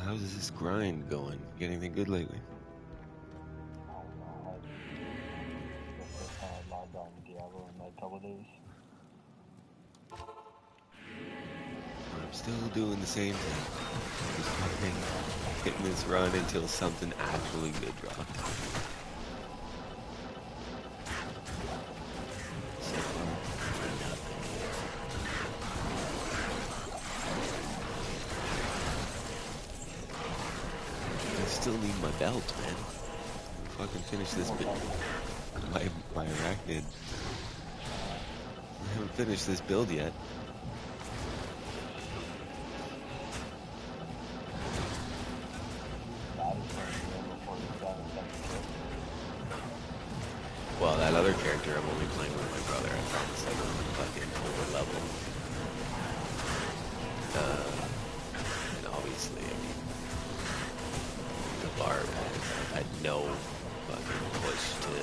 how's this grind going? Get anything good lately? I don't know. The first time I logged on to Diablo in like a couple days. I'm still doing the same thing. Just hitting this run until something actually good drops. So far, nothing. I still need my belt, man. Fucking finish this bit. My arachnid. I haven't finished this build yet. Well, that other character I'm only playing with my brother. I found it's like fucking over level. And obviously, I mean, the barb had no fucking push to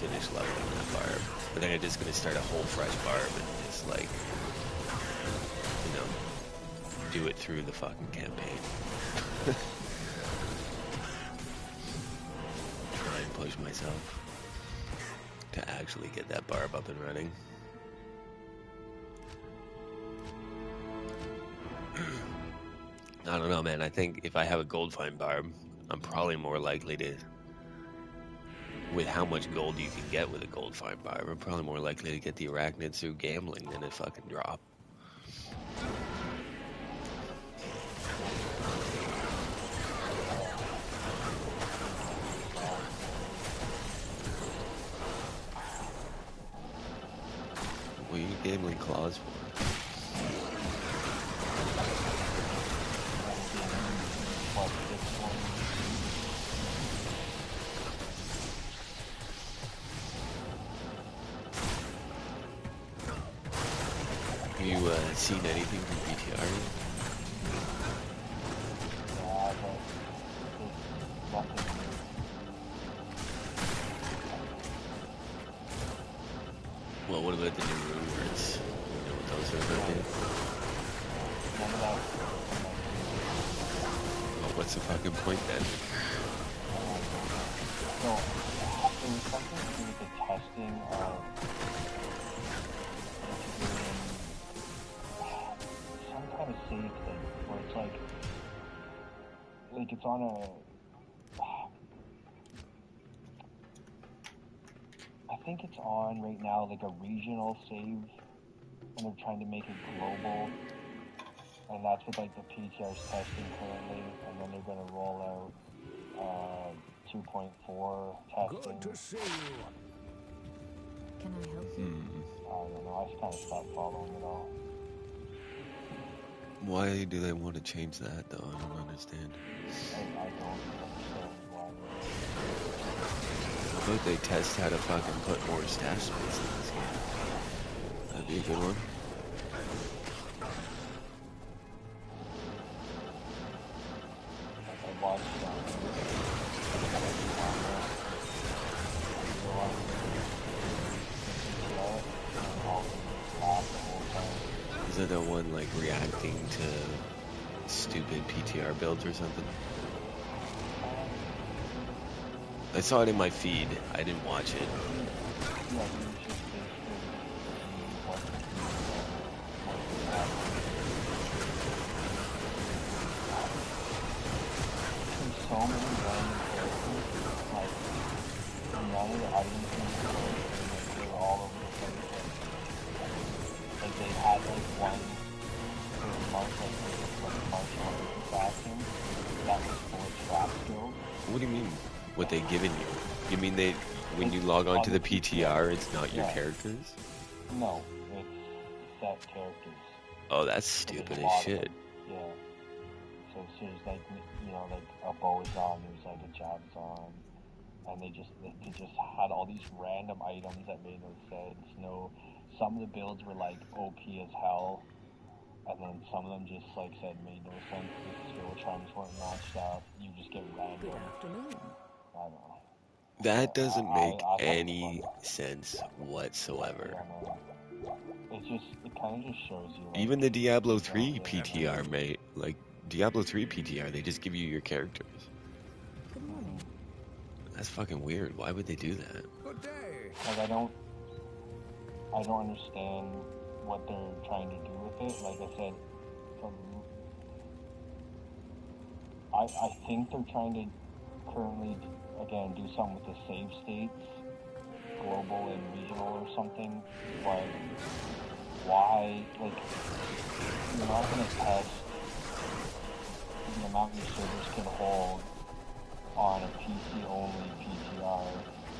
finish leveling that barb. I think I'm just gonna start a whole fresh barb and just like, you know, do it through the fucking campaign. Try and push myself to actually get that barb up and running. I don't know, man. I think if I have a gold find barb, I'm probably more likely to, with how much gold you can get with a gold find barb, I'm probably more likely to get the arachnid through gambling than a fucking drop. What are you gambling claws for? Have you seen anything from D2R? Well, what about the new rumors? You know what those are about yet? Well, what's the fucking point then? No, it was something to do with the testing of some kind of save thing where it's like it's on a. I think it's on right now like a regional save, and they're trying to make it global, and that's what like the PTR's testing currently, and then they're gonna roll out 2.4 testing. Good to see you. Can I help you? I don't know. I just kind of stopped following it all. Why do they want to change that, though? I don't understand. I don't understand why. How about they test how to fucking put more stash space in this game? That'd be a good one. Like I watched Is that the one like reacting to stupid PTR builds or something? I saw it in my feed. I didn't watch it. So many random characters, like, none of the items in the store, they were all over the place. Like they had, like, one martial assassin that was full of trap skills. What do you mean? What they given you? You mean they, when you log on to the PTR, it's not your characters? No, it's set characters. Oh, that's stupid as shit. Yeah. So there's like, you know, like a bow is on, there's like a jab's on, and they just had all these random items that made no sense. No, some of the builds were like OP as hell, and then some of them just like said made no sense. The skill charms weren't matched up. You just get random. Good afternoon. I don't know. That doesn't make any sense whatsoever. It kind of just shows you. Like, even the Diablo 3 PTR, mate, like, Diablo 3 PTR, they just give you your characters. Good morning. That's fucking weird. Why would they do that? Good day. Like, I don't understand what they're trying to do with it. Like I said, I think they're trying to currently, again, do something with the save states, global and regional or something, but why, like, you're not going to test the amount your servers can hold on a PC-only PTR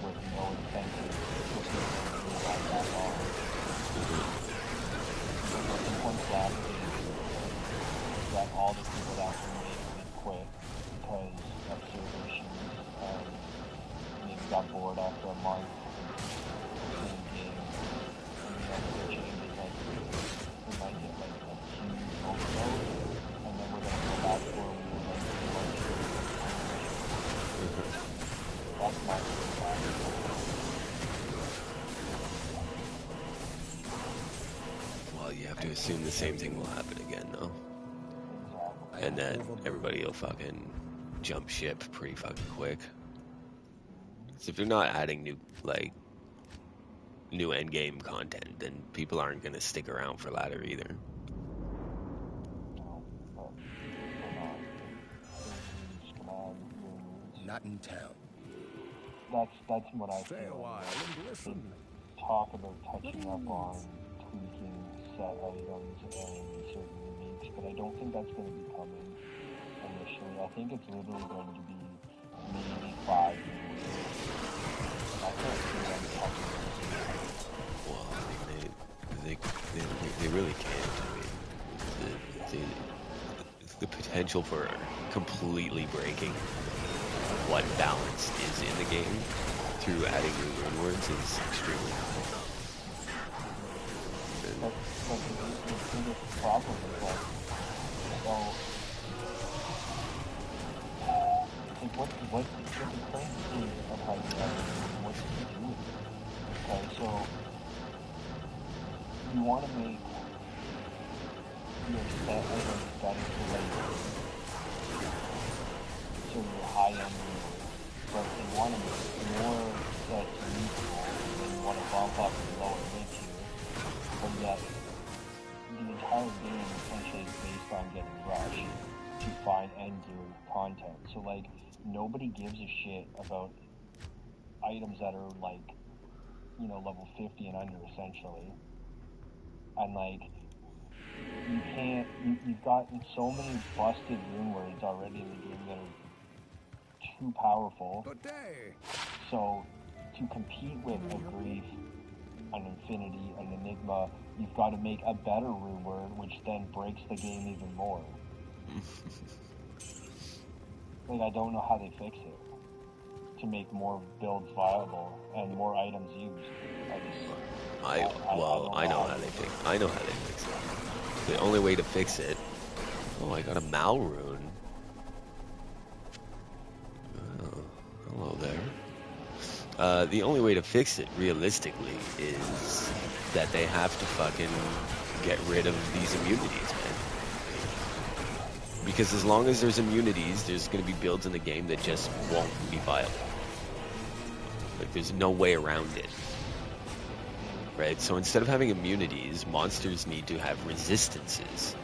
with no incentive for people to do that long. Once that that all the people that immediately quit because of server issues and maybe got bored after a month playing games, and with the changes, like, we might get like a huge overload, and then we're gonna go back to where we were like 2 months ago. That's not really bad. Well, you have to assume the same thing will happen again, though. Exactly. And then everybody will fucking jump ship pretty fucking quick. So if they're not adding new endgame content, then people aren't gonna stick around for ladder either. No, but we're not. We're just gonna add rumors. Not in town. That's what I Stay a feel. while and They listen. talk about touching up on tweaking set items and certain uniques, but I don't think that's going to be coming initially. I think it's literally going to be maybe 5 years. I can't see them touching it. Well, I mean, they really can't. I mean, the potential for completely breaking what balance is in the game through adding new rune words is extremely high. But the biggest problem is, like, well, like what the claim is of how you have what do you do with it? Okay, so you want to make your set items better for later, so your high-end rumors, but they want to make more sets useful, and then you want to bump up the lower mid-tier, but yet the entire game essentially is based on getting rushed to find end-gear content. So, like, nobody gives a shit about items that are, like, you know, level 50 and under, essentially. And, like, you've gotten so many busted rune words already in the game that are too powerful. Good day. So, to compete with a Grief, an Infinity, an Enigma, you've got to make a better rune word, which then breaks the game even more. Like, I don't know how they fix it to make more builds viable and more items used. I know how they fix it. The only way to fix it. Oh, I got a Mal rune. Oh, hello there. The only way to fix it, realistically, is that they have to fucking get rid of these immunities, man. Because as long as there's immunities, there's going to be builds in the game that just won't be viable. Like, there's no way around it. Right? So instead of having immunities, monsters need to have resistances.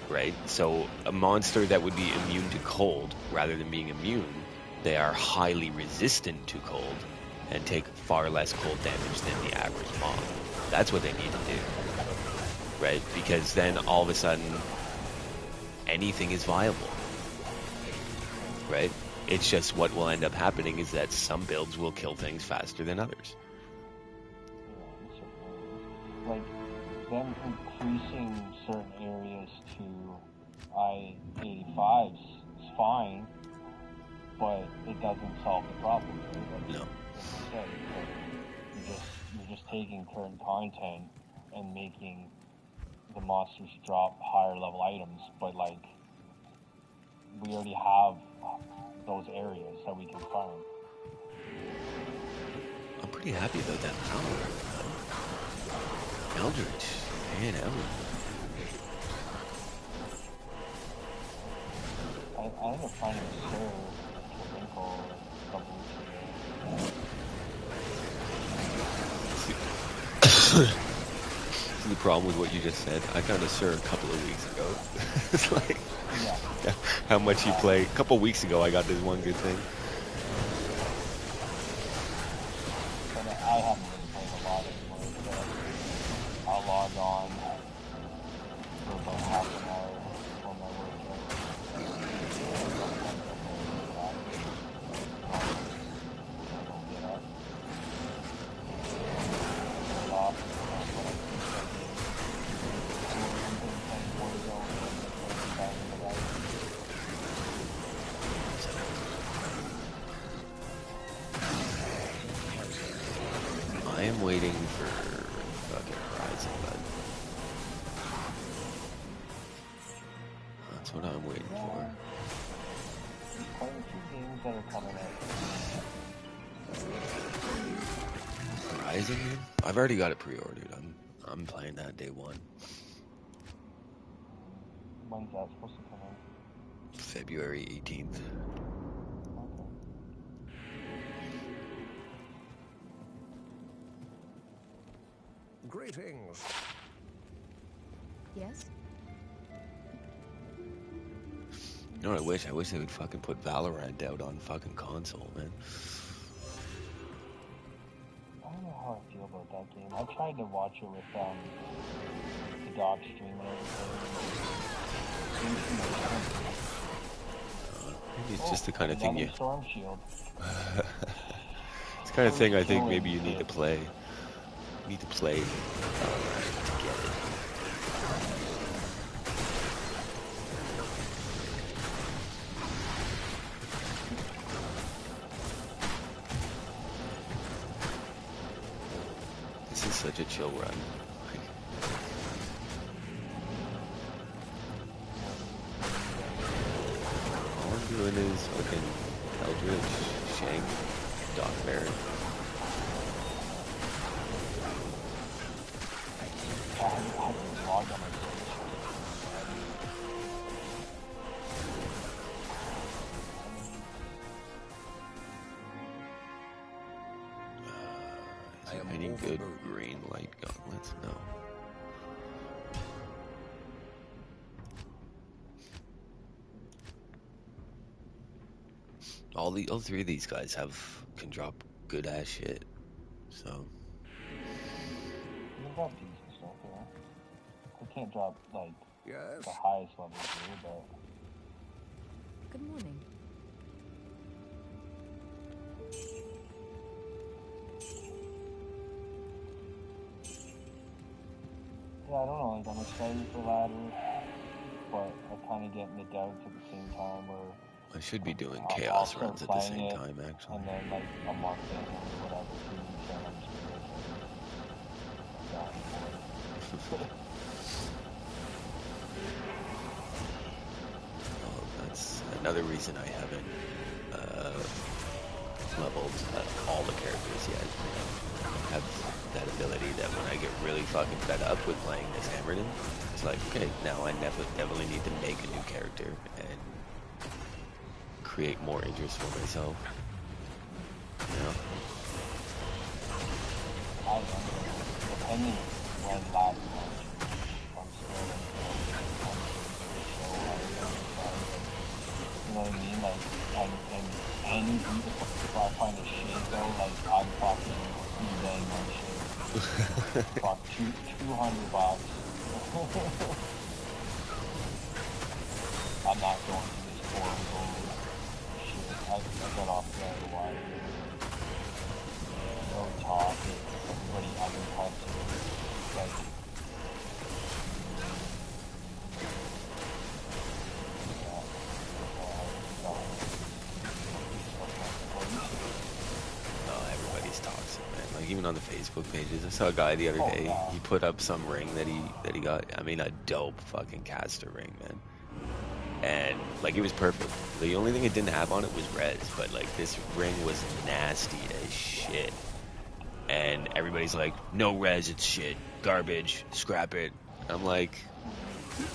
Right? So a monster that would be immune to cold, rather than being immune, they are highly resistant to cold and take far less cold damage than the average mob. That's what they need to do. Right? Because then all of a sudden, anything is viable. Right? It's just what will end up happening is that some builds will kill things faster than others. Like, them increasing certain areas to I-85s is fine, but it doesn't solve the problem, right? Like, No. like you said, you're just taking current content and making the monsters drop higher level items, but, like, we already have those areas that we can farm. I'm pretty happy about that power. Eldritch. Man, Eldritch. I ended up finding a Sir Twinkle a couple weeks ago. See, the problem with what you just said, I found a Sir a couple of weeks ago. It's like, Yeah. how much you play. A couple of weeks ago, I got this one good thing. But I haven't really played a lot anymore, so I'll log on for about half an hour before my workout. Sometimes I'll play that. I'll get up. Stop. When I finish that game, playing Warzone and then back into that. I am waiting for fucking Horizon, but that's what I'm waiting for. Quite a few games that are coming out. Horizon? I've already got it pre-ordered. I'm playing that day one. When's that supposed to come out? February 18th. Okay. Greetings. Yes? You know what I wish? I wish they would fucking put Valorant out on fucking console, man. I don't know how I feel about that game. I tried to watch it with the dog stream and everything. Maybe it's just the kind of thing you... Storm Shield. It's the kind of thing I think maybe you need to play. You need to play Valorant to get it. This is such a chill run. All I'm doing is fucking Eldritch, Shank, Doc Barrett. Any good green light gauntlets? No. All three of these guys can drop good ass shit. So. They drop decent stuff, yeah. They can't drop like Yes. the highest level here, but. Good morning. Yeah, I don't know, like I'm excited for ladder, but I kind of get in the doubts at the same time where I should be doing chaos runs at the same it, time, actually. And then like a month in or whatever, 2 weeks in, I'm just gonna be Oh, that's another reason I haven't leveled all the characters yet. I have that ability that when I get really fucking fed up with playing this Hammerton, it's like, okay, now I definitely need to make a new character and create more interest for myself. You know? I don't know. Depending when last month, I'm still you know what I mean? Like, and any if I find a shit though, like, I'm fucking eBaying my shit. Fuck, $200. I'm not going to this horrible shit. I got off right a while ago. No talk, everybody undercuts it. Like, Everybody's toxic, man. Like even on the Facebook pages, I saw a guy the other day. He put up some ring that he got. I mean, a dope fucking caster ring, man. And like it was perfect. The only thing it didn't have on it was res, but like this ring was nasty as shit. And everybody's like, no res, it's shit, garbage, scrap it. I'm like,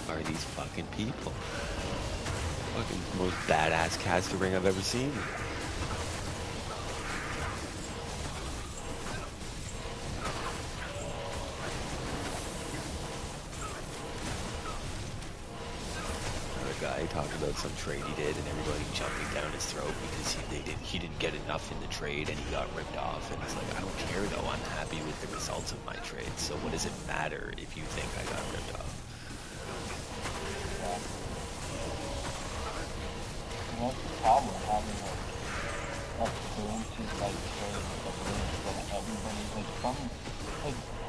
who are these fucking people? Fucking most badass caster ring I've ever seen. Guy talking about some trade he did and everybody jumping down his throat because he didn't get enough in the trade and he got ripped off, and he's like, I don't care though, I'm happy with the results of my trade, so what does it matter if you think I got ripped off? And that's the problem with having a currency like trade with a link that everybody's like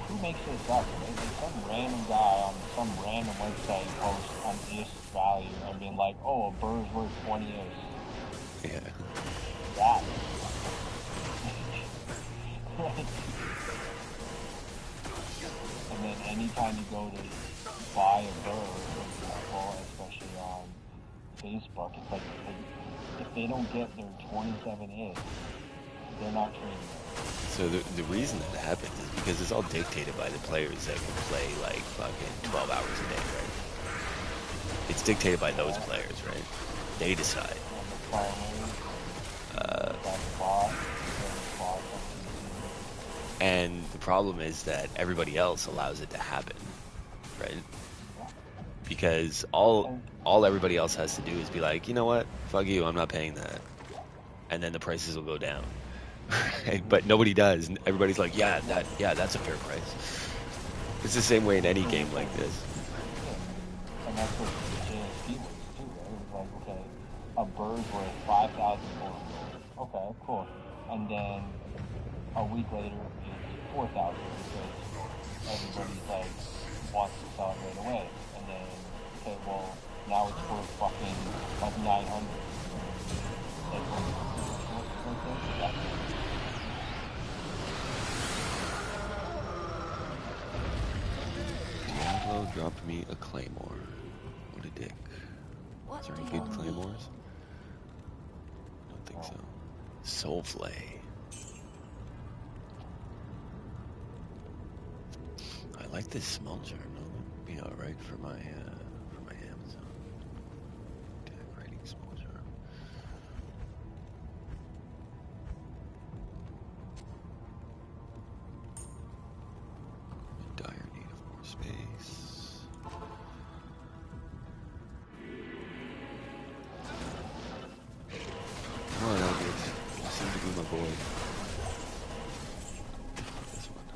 who makes this up? Right? Like some random guy on some random website posts an IS value and being like, oh, a burr's worth 20 IS. Yeah. That. And then anytime you go to buy a burr, for example, especially on Facebook, it's like if they don't get their 27 IS, they're not trading it. So the reason that happens is because it's all dictated by the players that can play like fucking 12 hours a day, right? It's dictated by those players, right? They decide. And the problem is that everybody else allows it to happen, right? Because all everybody else has to do is be like, you know what? Fuck you, I'm not paying that. And then the prices will go down. But nobody does. Everybody's like, yeah, that's a fair price. It's the same way in any game like this. And that's what the JSP was too, right? It was like, okay, a bird's worth 5,000 gold. Okay, cool. And then a week later, it's 4,000 because everybody's like wants to sell it right away. And then, okay, well, now it's worth fucking like 900. Like, yeah. Diablo dropped me a claymore. What a dick. Is there any good claymores? I don't think so. Soulflay. I like this small jar. No, that'd be alright for my Amazon. Decorating small jar. In dire need of more space. Come on, Albert. You seem to be my boy. This one.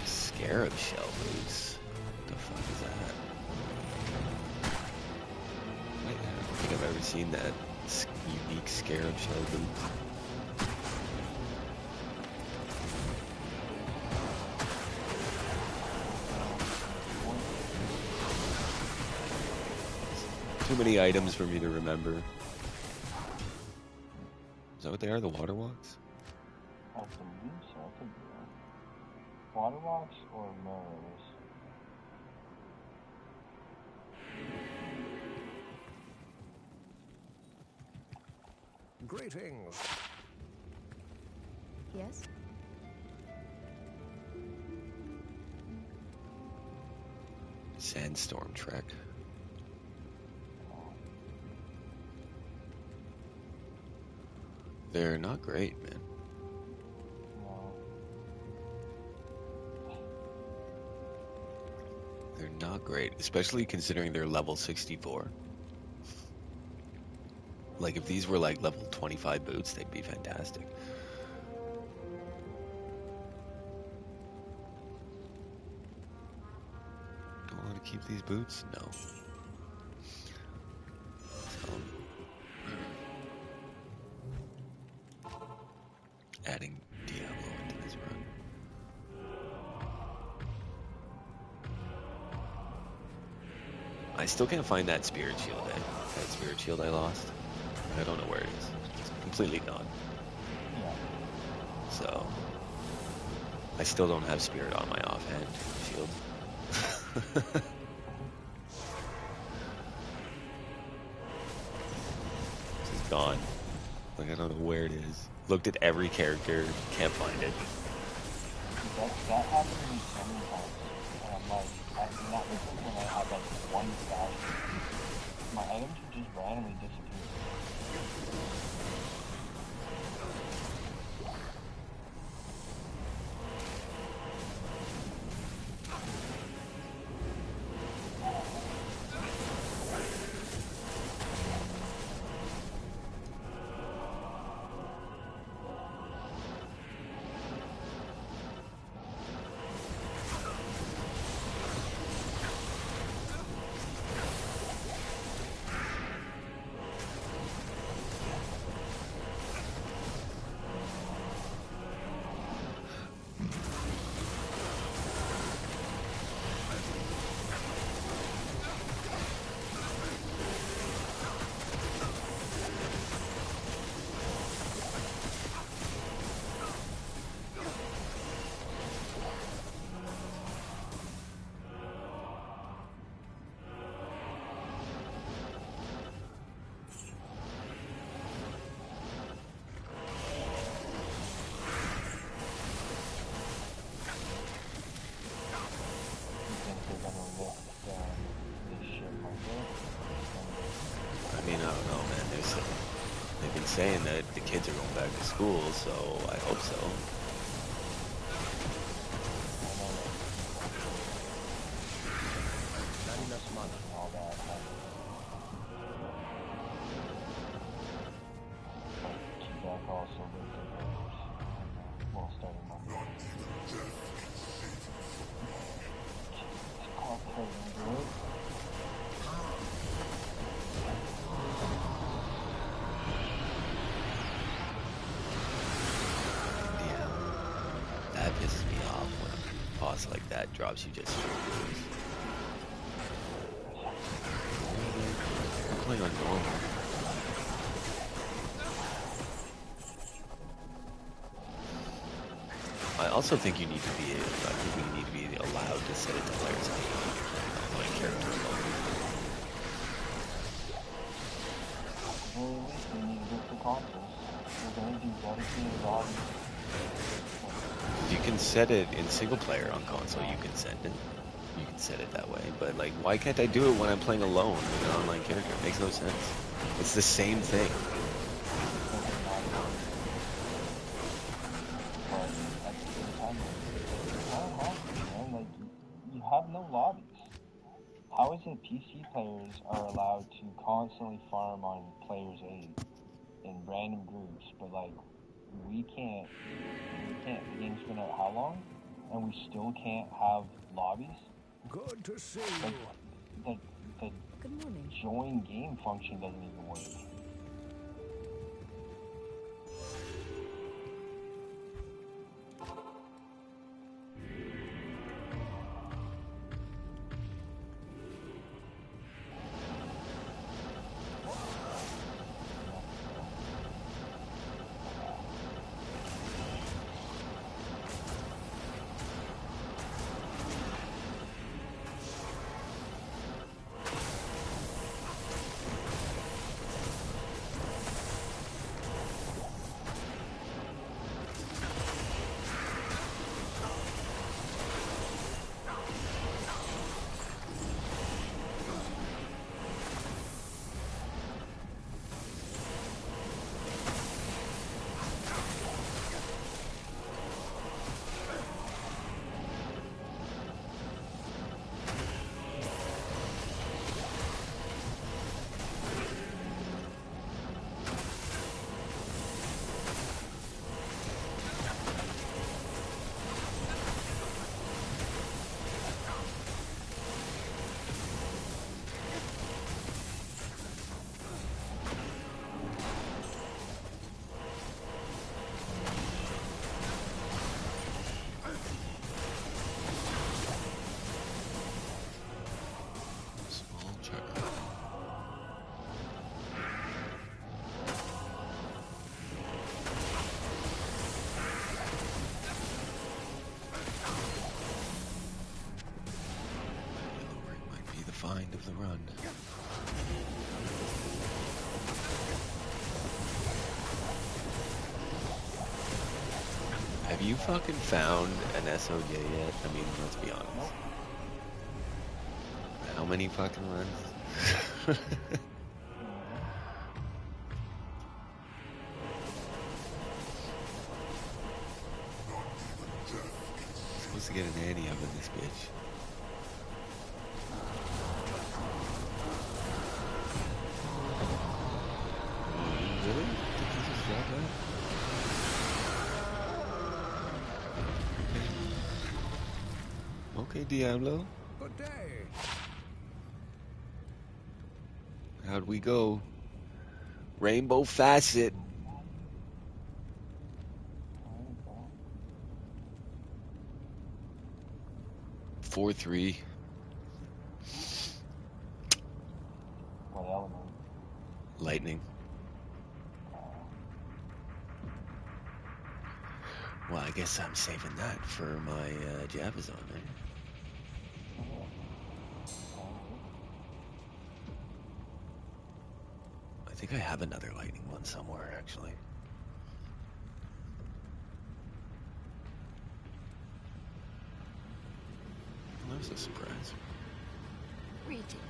Scarab shell boots. What the fuck is that? I don't think I've ever seen that unique scarab shell boots. Too many items for me to remember. Is that what they are? The water walks? I believe so. I could be wrong. Water walks or mirrors? Greetings. Yes? Sandstorm Trek. They're not great, man. No. They're not great, especially considering they're level 64. Like, if these were like level 25 boots, they'd be fantastic. Do I want to keep these boots? No. Adding Diablo into this run. I still can't find that spirit shield, That spirit shield I lost. I don't know where it is. It's completely gone. Yeah. So, I still don't have spirit on my offhand shield. This is gone. Like, I don't know where it is. Looked at every character, can't find it. That happened to me so many times. And I'm like, and that was like when I had like one fashion. My items would just randomly disappear. I mean, I don't know, man. They've been saying that the kids are going back to school, so I hope so. That pisses me off when a boss like that drops you just straight lose. I'm playing on normal. I also think you need to be allowed to set it to players on my character alone. Well, at least they need to get the consoles. They're gonna do dedicated lobbies. You can set it in single player on console. You can set it that way. But like, why can't I do it when I'm playing alone with an online character? It makes no sense. It's the same thing. But at the same time, it's kind of hard, man. Like, you have no lobbies. How is it PC players are allowed to constantly farm on players A in random groups, but like we can't. The game's been out how long, and we still can't have lobbies. Good to see The Good morning. join game function doesn't even work. Find of the run. you fucking found an SOJ yet? I mean, let's be honest. Nope. How many fucking runs? Supposed to get an Annie up in this bitch. Really? Did you just drop that? Okay, Diablo. Good day. How'd we go? Rainbow Facet. 4-3. What element? Lightning. Well, I guess I'm saving that for my Javazon, right? I think I have another lightning one somewhere, actually. Well, that was a surprise. Greetings.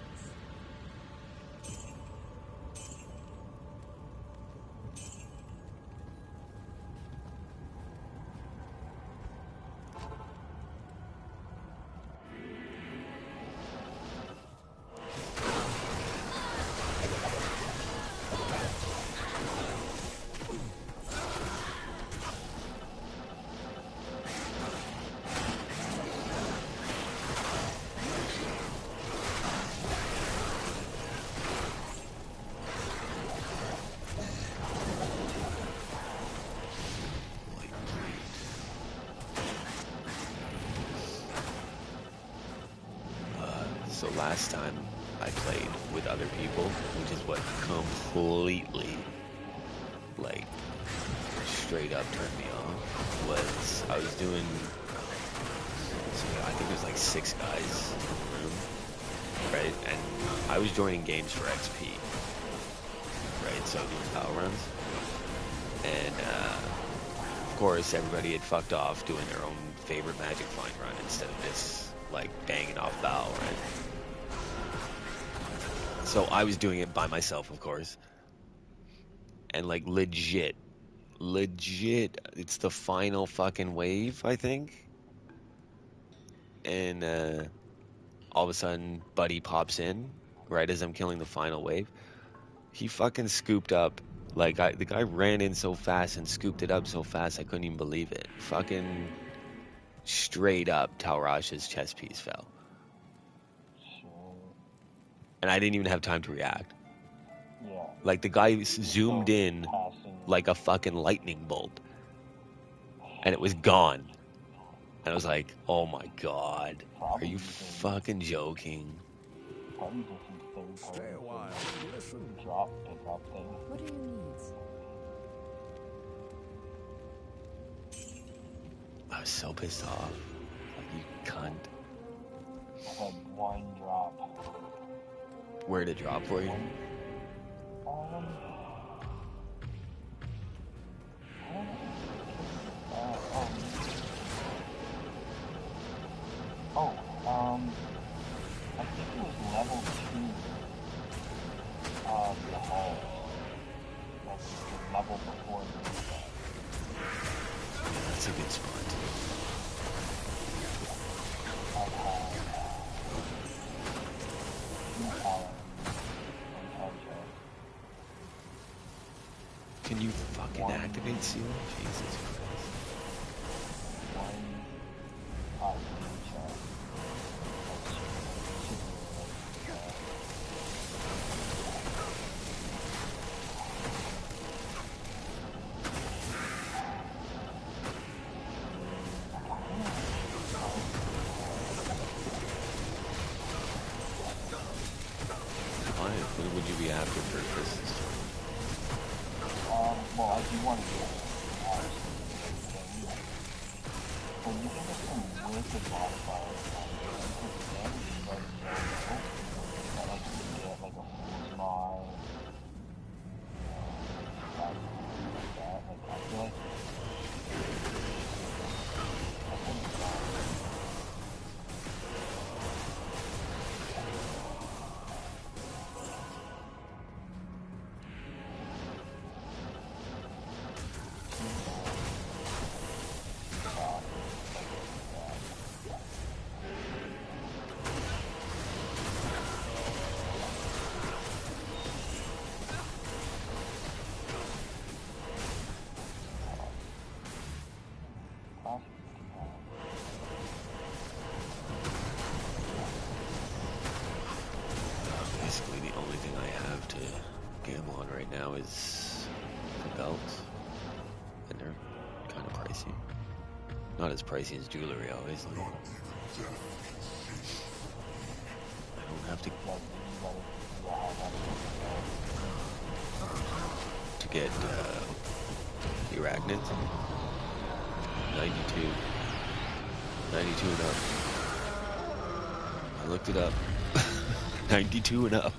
So last time I played with other people, which is what completely, like, straight up turned me off, was I was doing, so I think there's like 6 guys in the room, right? And I was joining games for XP, right? So doing battle runs. And, of course, everybody had fucked off doing their own favorite Magic Find run instead of just, like, banging off battle, right? So I was doing it by myself, of course. And, like, legit, it's the final fucking wave, I think. And all of a sudden, Buddy pops in, right as I'm killing the final wave. He fucking scooped up, like, the guy ran in so fast and scooped it up so fast I couldn't even believe it. Fucking straight up, Taurash's chess piece fell. And I didn't even have time to react. Yeah. Like, the guy zoomed in like a fucking lightning bolt. And it was gone. And I was like, oh my god. Are you fucking joking? Probably just in third Stay a while. Listen. Drop pickup thing. What are your needs? I was so pissed off. Like, you cunt. I had 1 drop. Where'd it drop for you? I think it was level 2 of the hall. Like the level before the That's a good spot. I've had 2 power and 10 check. Can you fucking activate seal? Jesus Christ. 1 5 check. What would you be after for this? Well, I do want to get but you can get some wicked modifiers on it. Because the damage is like so low. I like to get like a full mod. Like that. Like I feel like only thing I have to gamble on right now is the belts, and they're kind of pricey. Not as pricey as jewelry, obviously. I don't have to get the arachnids. 92. 92 and up. I looked it up. 92 and up.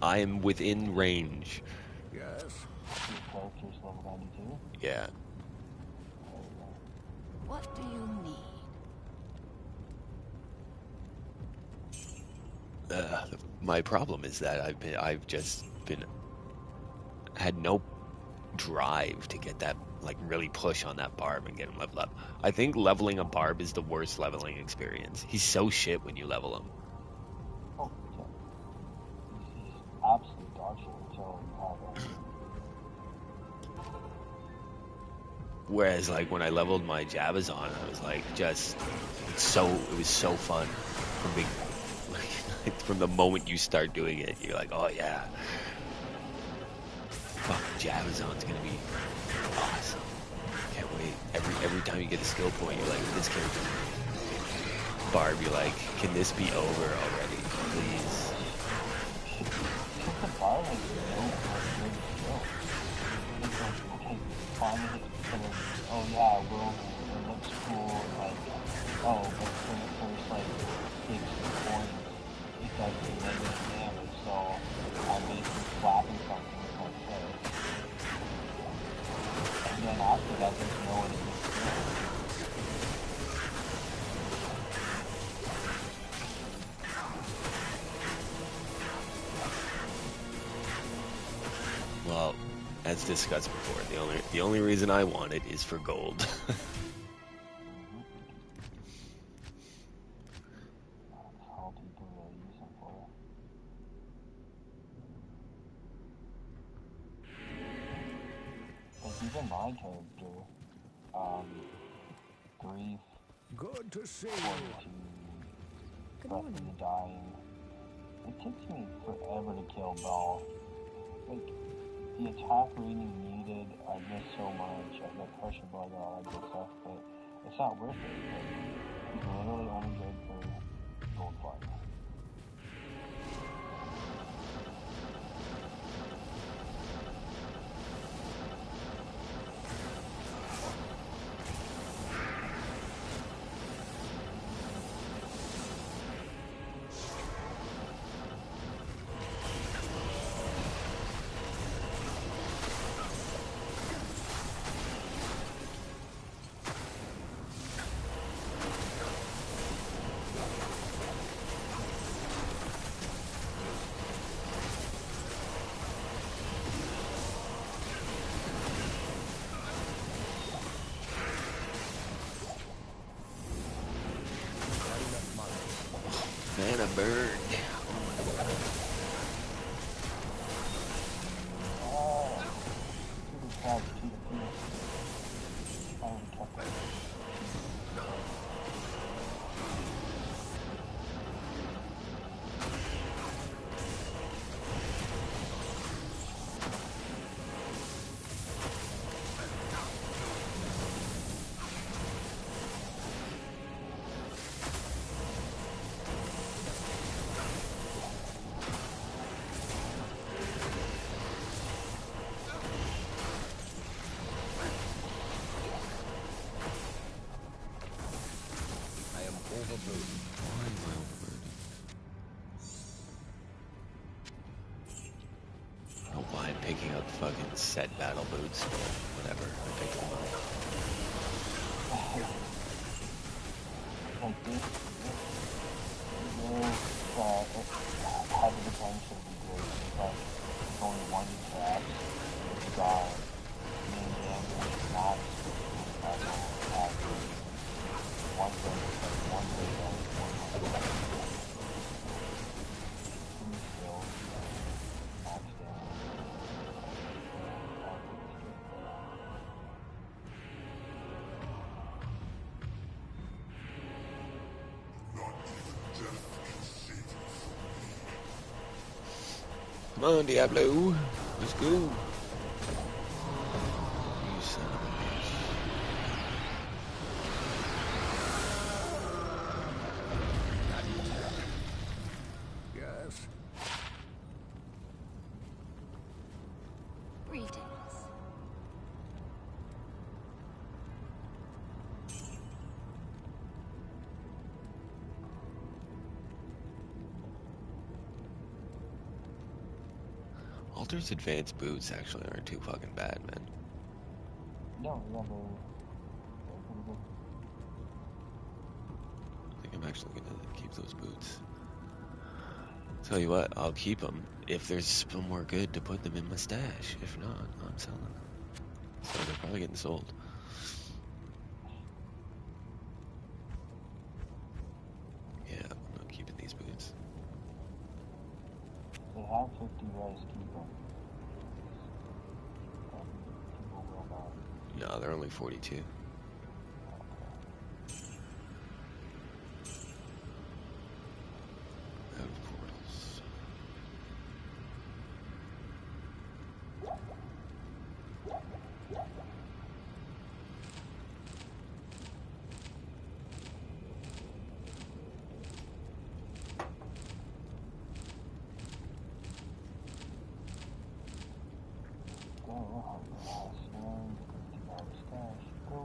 I am within range. Yes. Your character's level 92? Yeah. What do you need? My problem is that I've just been had no drive to get that, like, really push on that barb and get him leveled up. I think leveling a barb is the worst leveling experience. He's so shit when you level him. Oh, yeah. He's absolute dog shit until you have him. Whereas, like, when I leveled my Jabazon, I was like, it was so fun from the moment you start doing it. You're like, oh yeah, fucking Jabazon's gonna be awesome. Can't wait. Every time you get a skill point, you're like, this character. Barb, you're like, can this be over already, please? The bar has no good skill. It's like, okay, finally, sort of, oh yeah, well, it looks cool, like, oh, but for the first, like, 6 points, it does negative damage, so I'm basically slapping something with my fist. And then after that, there's no one to get skill. Well, as discussed before, the only reason I want it is for gold. That's all people really use them for. Like, even my character, Grief, Good to see you. Fortitude, Good Breath of morning. the Dying. It takes me forever to kill Bell. Like, the attack rating needed, I miss so much. I got Crushing Blood and all that good stuff, but it's not worth it. Like, he's literally only good for gold farm. Mana burn. Super proud to the field. Finally kept it. I am overburdened. Why am I overburdened? I don't know why I'm picking up fucking set battle boots, but whatever. I picked them up. Like this had the potential to be great, but it's only one attack. It's got main damage, not level attack. One damage, one damage, one damage. Two skills, max damage. Come on, Diablo. Let's go. You son of a bitch. Yes. Greetings. Altar's advanced boots actually aren't too fucking bad, man. No, yeah, they're pretty good. I think I'm actually gonna keep those boots. Tell you what, I'll keep them if there's somewhere good to put them in my stash. If not, I'm selling them. So they're probably getting sold. Yeah, I'm not keeping these boots. They have 50 res, keep them. People will not. No, they're only 42. Out of portals. Oh, last one. D2R stash. Go.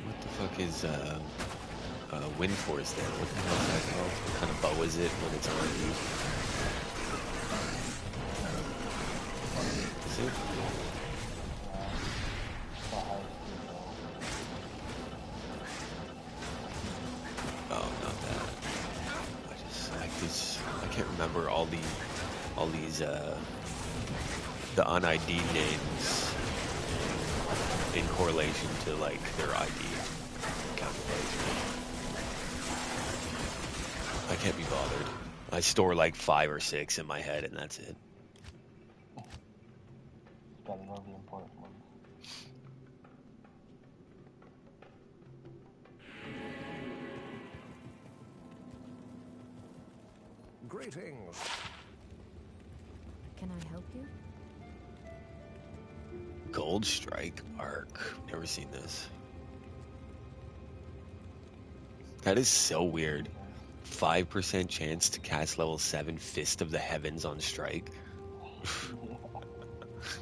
What the fuck is wind force there? What the hell is that called? What kind of bow is it when it's on you? Is it? Oh, not that. I just like this. I can't remember all these the un-ID names in correlation to like their ID calculation. I can't be bothered. I store like 5 or 6 in my head and that's it. Gotta know the important ones. Greetings. Can I help you? Gold Strike Arc. Never seen this. That is so weird. 5% chance to cast level 7 Fist of the Heavens on strike.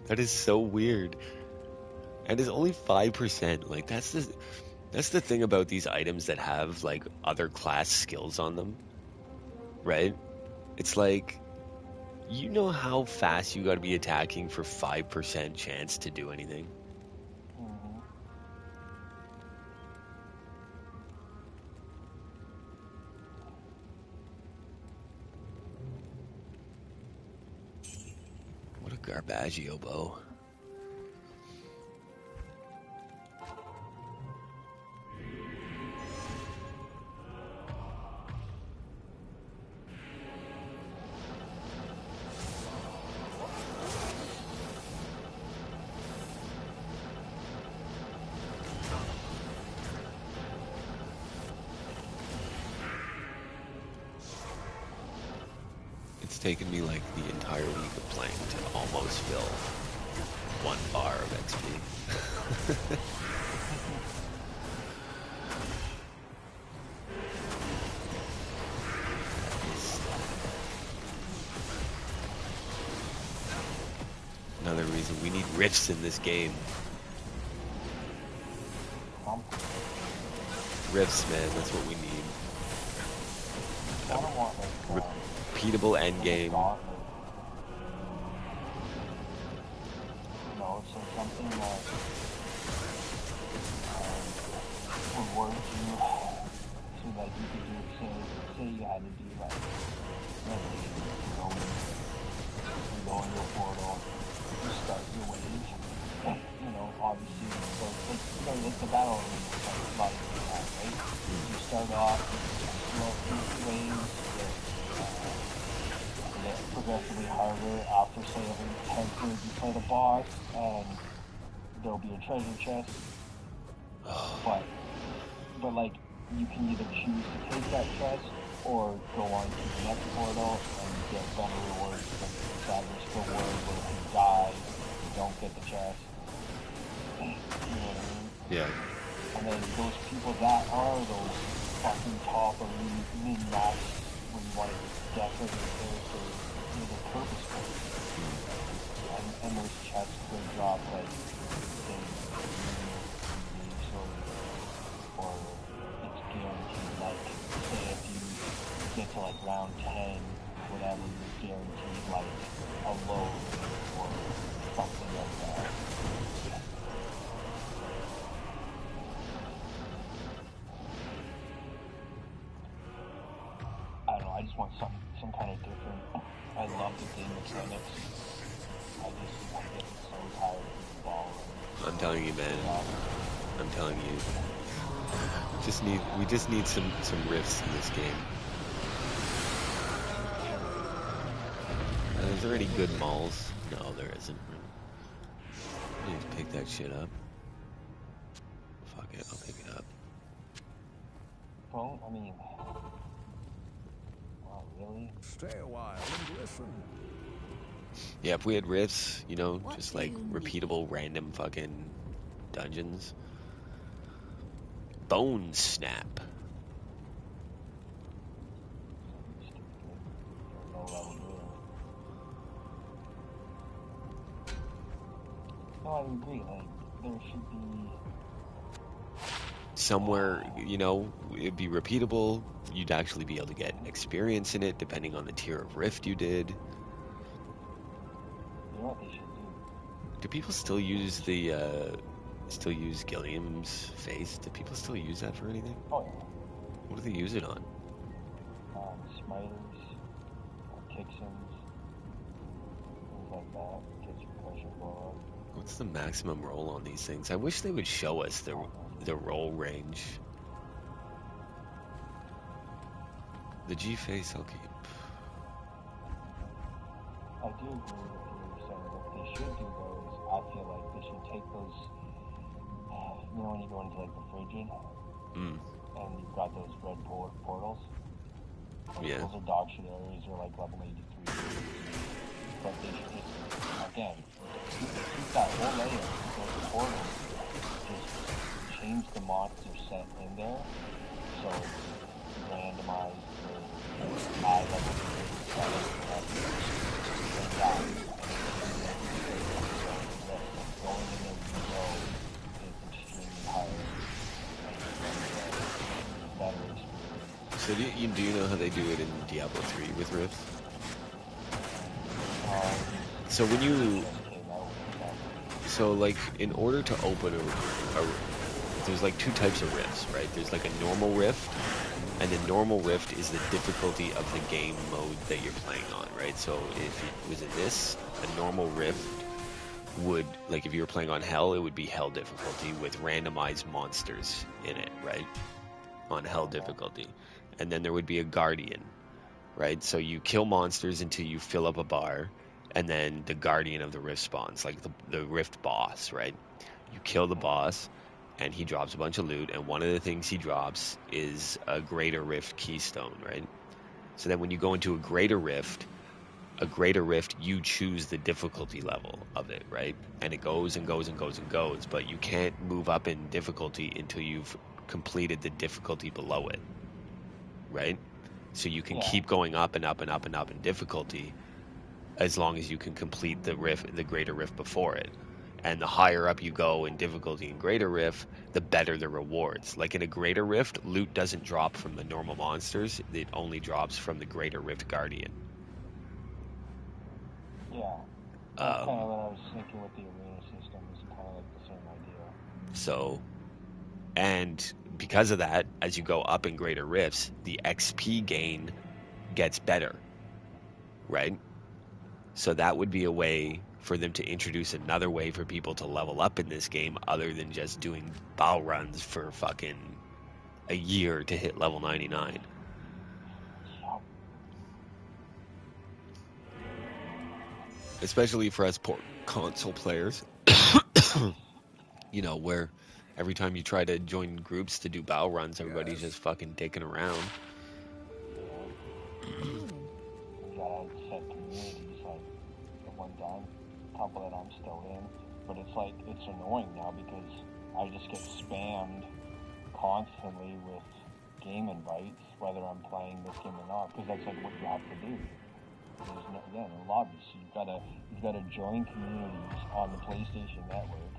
That is so weird. And it's only 5%. Like that's the thing about these items that have like other class skills on them. Right? It's like you know how fast you got to be attacking for 5% chance to do anything. Mm-hmm. What a Garbaggio bow. It's taken me like the entire week of playing to almost fill 1 bar of XP. Another reason we need rifts in this game. Rifts, man, that's what we need. I don't want like Repeatable endgame. No, so something that would work you so that you could do, say you had to do like, you go in your portal, you start your wave, you know, obviously, so like the battle arena, like a lot of you have, right? You start off, slow waves, harder after, say, every 10 turns you play the boss, and there'll be a treasure chest. But like, you can either choose to take that chest or go on to the next portal and get better rewards. Like that risk reward where if you die, you don't get the chest. You know what I mean? Yeah. And then those people that are those fucking top elite min-max when you want to decorate your character, you know, they're purposeful. And those chests could drop like say weeks or it's guaranteed, like say if you get to like round 10 whatever, you're guaranteed like a load or something like that. I don't know, I just want some kind of different. I love the game mechanics. I get so tired of the ball. I'm telling you, man. I'm telling you. We just need some riffs in this game. Is there any good malls? No, there isn't. I need to pick that shit up. Fuck it, I'll pick it up. Well, I mean, wow, really? Stay a while and listen. Yeah, if we had riffs, you know, What just do like you need? repeatable random fucking dungeons. Bone Snap. No, I agree. Like, there should be Somewhere, you know, it'd be repeatable. You'd actually be able to get experience in it, depending on the tier of rift you did. You know what they should do? Do people still use Gilliam's face? Do people still use that for anything? Oh yeah. What do they use it on? Smiters, Kixons, things like that. Gets your pressure blow up. What's the maximum roll on these things? I wish they would show us the roll range. The G face I'll keep. I do agree with you saying what they should do though is I feel like they should take those, you know when you go into like the frigid and you've got those red portals? Yeah. Those are dog shit areas, or like level 83. But they should just, again, keep that whole layer with those portals. Just change the monster set in there so it's randomized for high level 7 and that. Going in there, you know, is extremely higher and better experience. So do you know how they do it in Diablo 3 with rifts? So when you... So, like, in order to open there's like two types of rifts, right? There's like a normal rift, and the normal rift is the difficulty of the game mode that you're playing on, right? So if it was in this, a normal rift would, like if you were playing on Hell, it would be Hell difficulty with randomized monsters in it, right? On Hell difficulty. And then there would be a Guardian, right? So you kill monsters until you fill up a bar, and then the Guardian of the Rift spawns, like the Rift boss, right? You kill the boss, and he drops a bunch of loot, and one of the things he drops is a Greater Rift keystone, right? So then when you go into a Greater Rift, you choose the difficulty level of it, right? And it goes and goes and goes and goes, but you can't move up in difficulty until you've completed the difficulty below it, right? So you can keep going up and up and up and up in difficulty as long as you can complete the Greater Rift before it. And the higher up you go in difficulty in Greater Rift, the better the rewards. Like in a Greater Rift, loot doesn't drop from the normal monsters, it only drops from the Greater Rift Guardian. Yeah. That's kind of what I was thinking with the arena system, is kind of like the same idea. So, and because of that, as you go up in Greater Rifts, the XP gain gets better, right? So that would be a way for them to introduce another way for people to level up in this game other than just doing bow runs for fucking a year to hit level 99. especially for us poor console players. You know, where every time you try to join groups to do battle runs, everybody's Yes. just fucking dicking around. Good morning. We gotta set communities like the one done, couple that I'm still in, but it's like it's annoying now because I just get spammed constantly with game invites, whether I'm playing this game or not, because that's like what you have to do. There's no, again, in lobbies, so you've gotta join communities on the PlayStation Network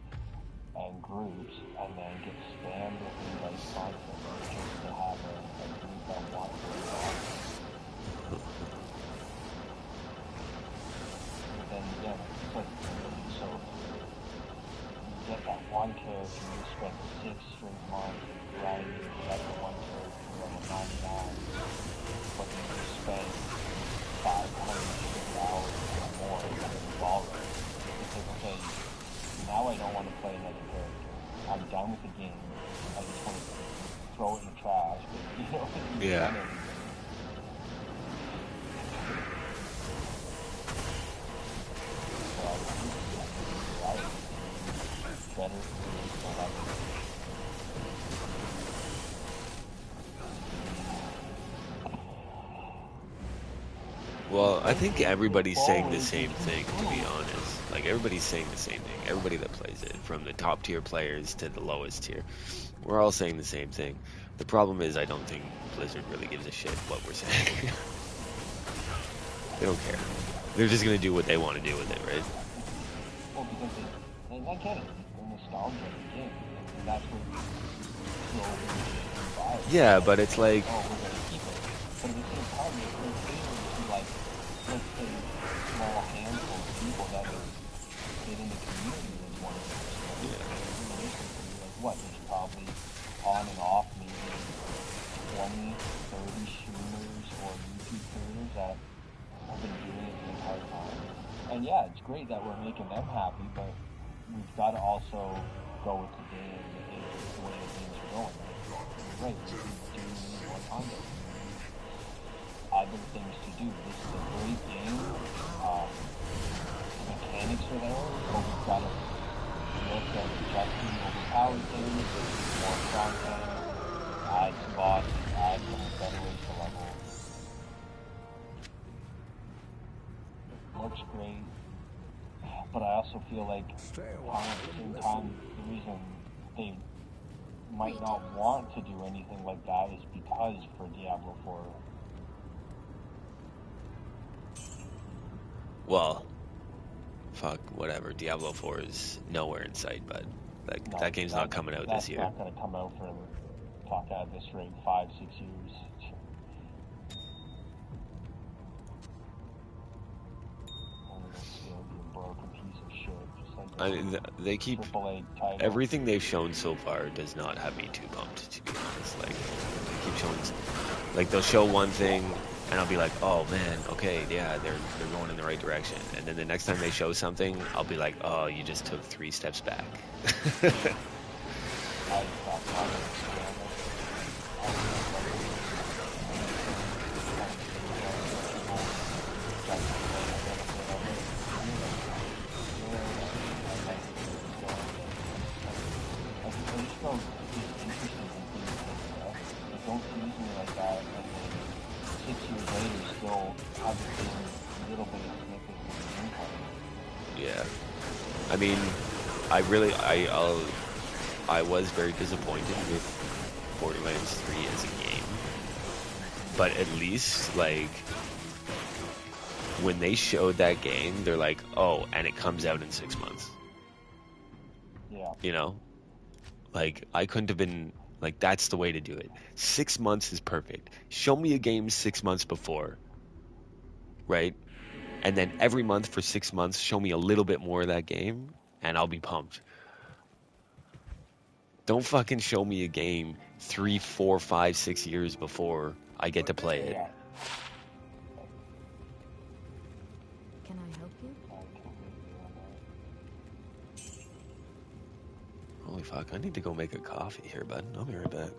and groups, and then get spammed with invites constantly just to have a group that wants to be on. But then again, it's like so you get that one character, you spend 6 straight months grinding to get the one character level 99, but you just spend 550 hours or more in Valorant. It's like, okay, now I don't want to play another character. I'm done with the game. I just want to throw it in the trash, but you know, you've Yeah. done everything. So I think it's better for like Well, I think everybody's saying the same thing, to be honest. Like, everybody's saying the same thing. Everybody that plays it, from the top tier players to the lowest tier, we're all saying the same thing. The problem is, I don't think Blizzard really gives a shit what we're saying. They don't care. They're just gonna do what they want to do with it, right? well, because and I get it, the nostalgia of the game, and that's what drove me to buy it. Yeah, but it's like, Oh, we're gonna keep it. But at the same time, you're catering to like, let's say, a small handful of people that would fit in the community as one of those. yeah, Realistically, like what? There's probably on and off maybe 20, 30 streamers or YouTube creators that have been doing it the entire time. And yeah, it's great that we're making them happy, but we've got to also go with the game, the way the games are going. Right, we need more content. We need other things to do. This is a great game. The mechanics are there, but we've got to look at adjusting overpowered things, more content, add some bosses, add some better ways to level. Looks great, but I also feel like Stay a at while. the same time, the reason they might not want to do anything like that is because for Diablo 4, well, fuck, whatever. Diablo 4 is nowhere in sight, but like no, that game's not coming out this year. That's not going to come out for, talk at this rate, 5-6 years. And it'll still be a broken piece of shit, just like I mean, they keep AAA title. everything they've shown so far does not have me too pumped, to be honest. Like, they keep showing, like, they'll show one thing, and I'll be like, oh man, okay, yeah, they're going in the right direction. And then the next time they show something, I'll be like, oh, you just took 3 steps back. I thought don't tease me like that, and then 6 years later still have the same little bit of snippets of the gameplay. Yeah. I mean, I was very disappointed with Borderlands 3 as a game. But at least, like, when they showed that game, they're like, oh, and it comes out in 6 months. Yeah. You know? Like, I couldn't have been, like, that's the way to do it. 6 months is perfect. Show me a game 6 months before, right? And then every month for 6 months, show me a little bit more of that game, and I'll be pumped. Don't fucking show me a game 3, 4, 5, 6 years before I get to play it. Yeah. Can I help you? I totally agree on that. Holy fuck, I need to go make a coffee here, bud. I'll be right back.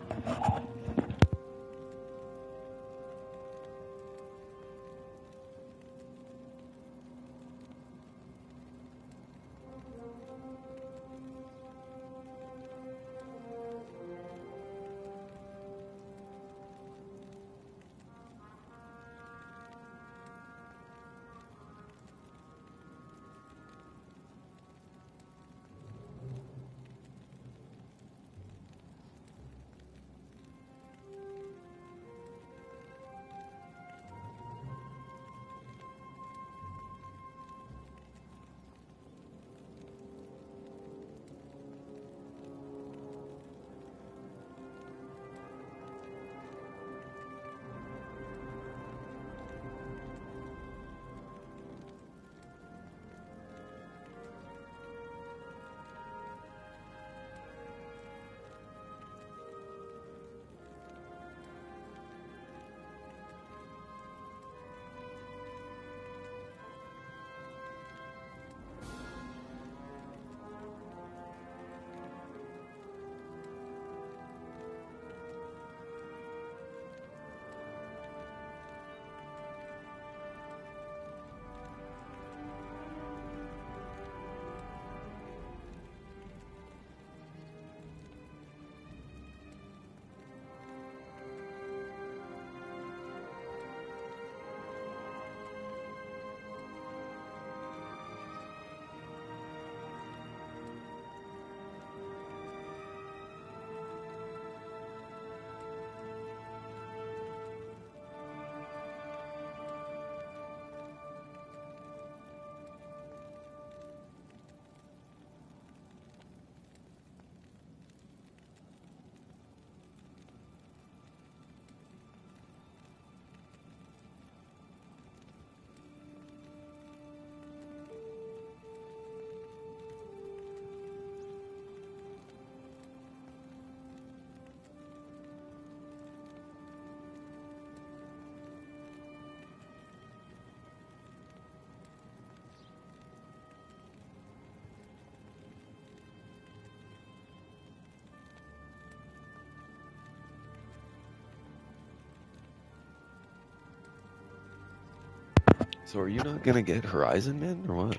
So are you not gonna get Horizon, man, or what?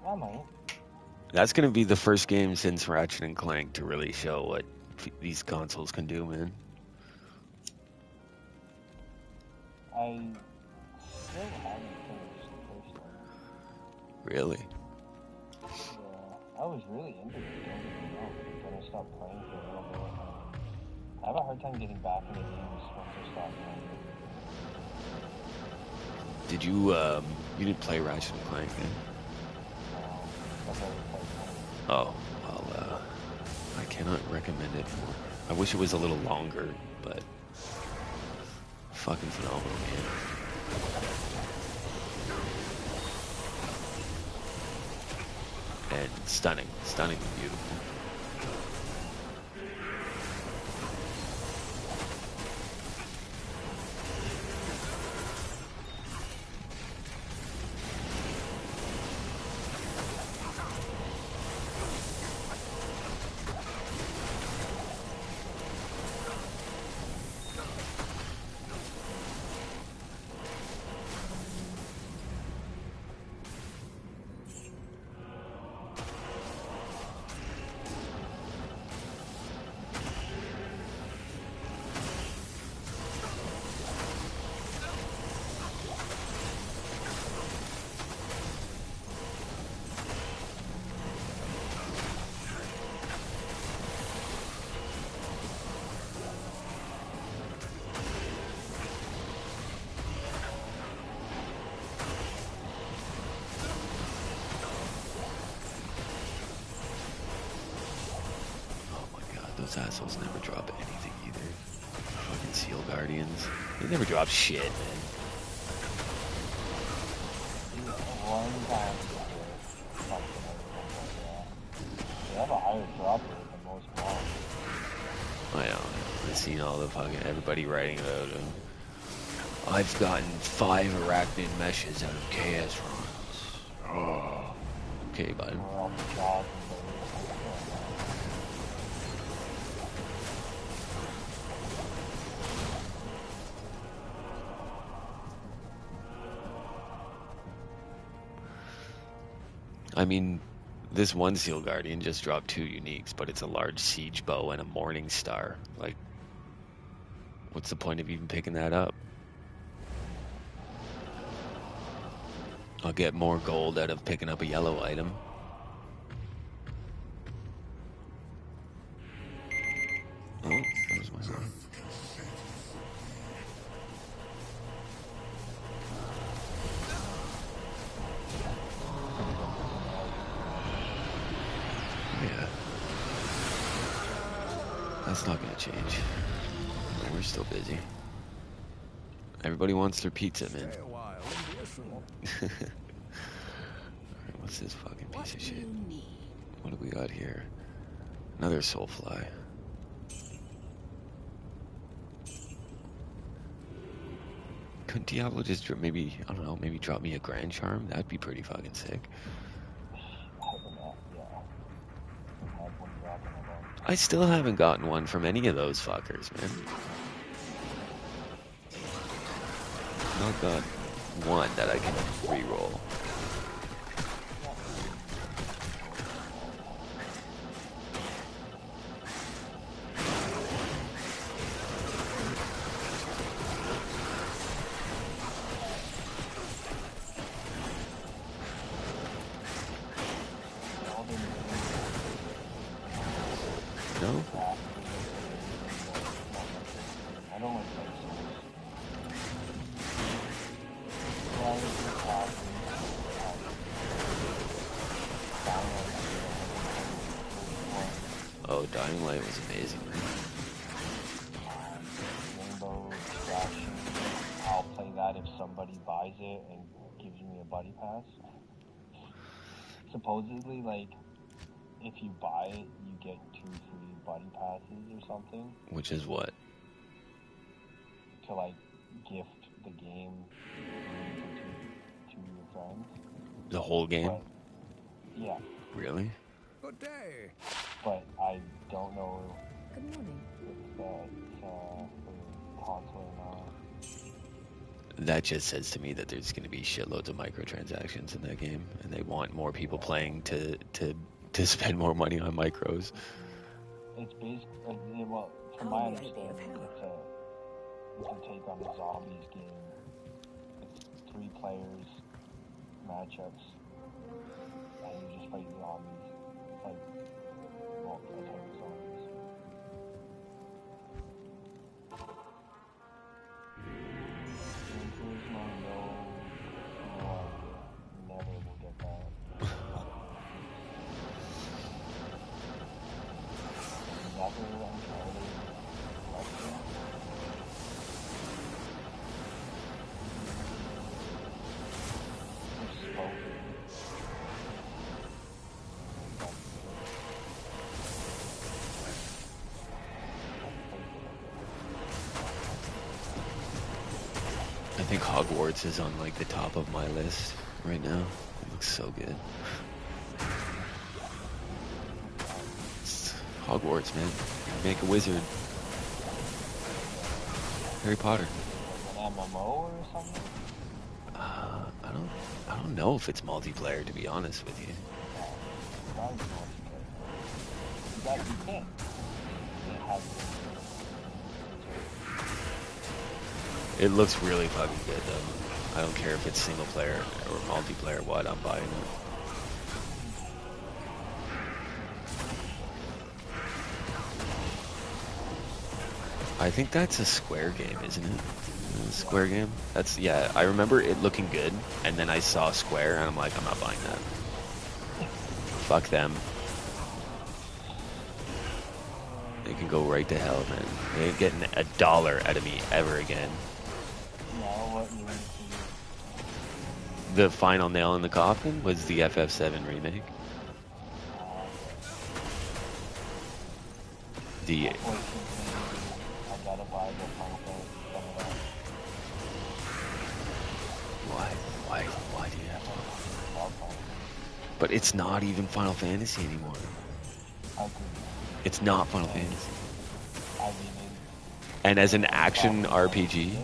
I might. That's gonna be the first game since Ratchet and Clank to really show what these consoles can do, man. I still haven't finished the first one. Really? Yeah, I was really into it, don't get me wrong, but then I stopped playing for a little bit, and I have a hard time getting back into games once I stop playing. Did you you didn't play Ratchet and Clank then? I've never played one. Oh, well, I cannot recommend it more. I wish it was a little longer, but fucking phenomenal game. And stunning, stunningly beautiful. Those assholes never drop anything either. Fucking Seal Guardians. They never drop shit, man. One time they have a higher drop rate than most mobs. I know. I've seen all the fucking everybody writing about it. I've gotten 5 arachnid meshes out of KS runs. Oh. Okay, bud. I mean, this one Seal Guardian just dropped 2 uniques, but it's a large siege bow and a morning star. Like, what's the point of even picking that up? I'll get more gold out of picking up a yellow item. Oh, there's my son. Yeah. That's not gonna change. We're still busy. Everybody wants their pizza, man. Stay a while and listen. Alright, what's this fucking piece of shit? What do we got here? Another soulfly. Couldn't Diablo just maybe, I don't know, maybe drop me a Grand Charm? That'd be pretty fucking sick. I still haven't gotten one from any of those fuckers, man. Not got one that I can re-roll. No? I don't like Oh, Dying Light was amazing, man. Rainbow Extraction. I'll play that if somebody buys it and gives me a buddy pass. Supposedly, like, if you buy it, you get 2 free buddy passes or something. Which is what? To, like, gift the game to your friends. The whole game? But, yeah. Really? Good day. But I don't know Good morning. if that's for console or not. That just says to me that there's going to be shitloads of microtransactions in that game, and they want more people playing to spend more money on micros. It's basically, well, from my understanding, it's a take on the zombies game. It's 3 players, matchups, and you just fight zombies. Like, well, a type of zombies. There's no idea. Never will get that. Never Uncharted. Like that. Just smoking. I think Hogwarts is on like the top of my list right now. It looks so good. It's Hogwarts, man. You make a wizard. Harry Potter. An MMO or something? I don't know if it's multiplayer, to be honest with you. It looks really fucking good though. I don't care if it's single player or multiplayer. What, I'm buying it. I think that's a Square game, isn't it? Square game? That's, yeah, I remember it looking good, and then I saw Square, and I'm like, I'm not buying that. Fuck them. They can go right to hell, man. They ain't getting $1 out of me ever again. The final nail in the coffin was the FF7 remake. The... Why do you have to? But it's not even Final Fantasy anymore. It's not Final Fantasy. And as an action RPG,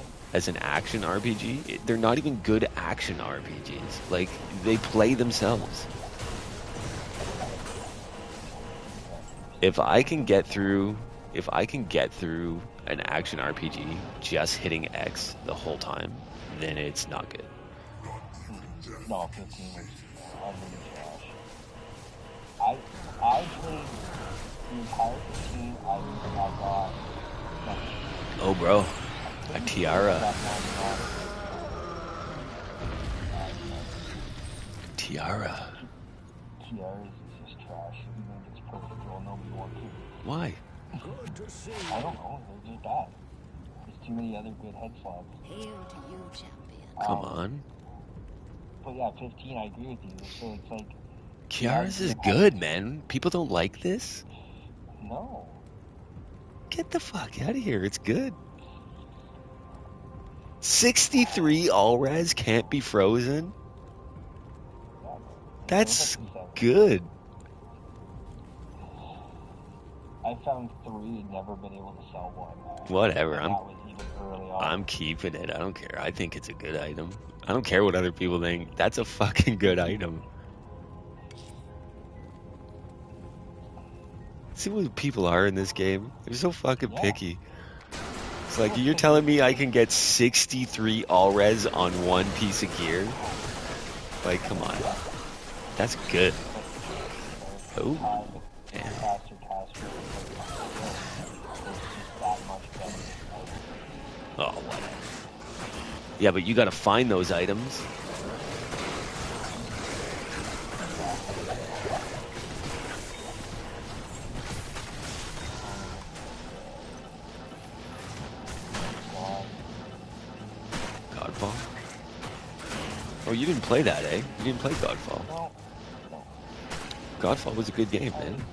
they're not even good action RPGs. Like, they play themselves. If I can get through an action RPG just hitting X the whole time, then it's not good. No, 15 was utterly trash. I played the entire 15. I got nothing. Oh, bro, a tiara. Tiaras is just trash. You think it's perfect, well, nobody wants to. Why? Good to see. I don't know. They're just bad. There's too many other good head slots. Hail to you, champion. Come on. But yeah, 15, I agree with you. So it's like... Kiara's is good, man. People don't like this? No. Get the fuck out of here. It's good. 63 all-res can't be frozen? That's good. I found 3 and never been able to sell one. Whatever. I'm keeping it. I don't care. I think it's a good item. I don't care what other people think. That's a fucking good item. See what people are in this game? They're so fucking picky. It's like, you're telling me I can get 63 all-res on one piece of gear? Like, come on. That's good. Oh. Damn. Oh, whatever. Yeah, but you gotta find those items. Godfall? Oh, you didn't play that, eh? You didn't play Godfall. Godfall was a good game, man.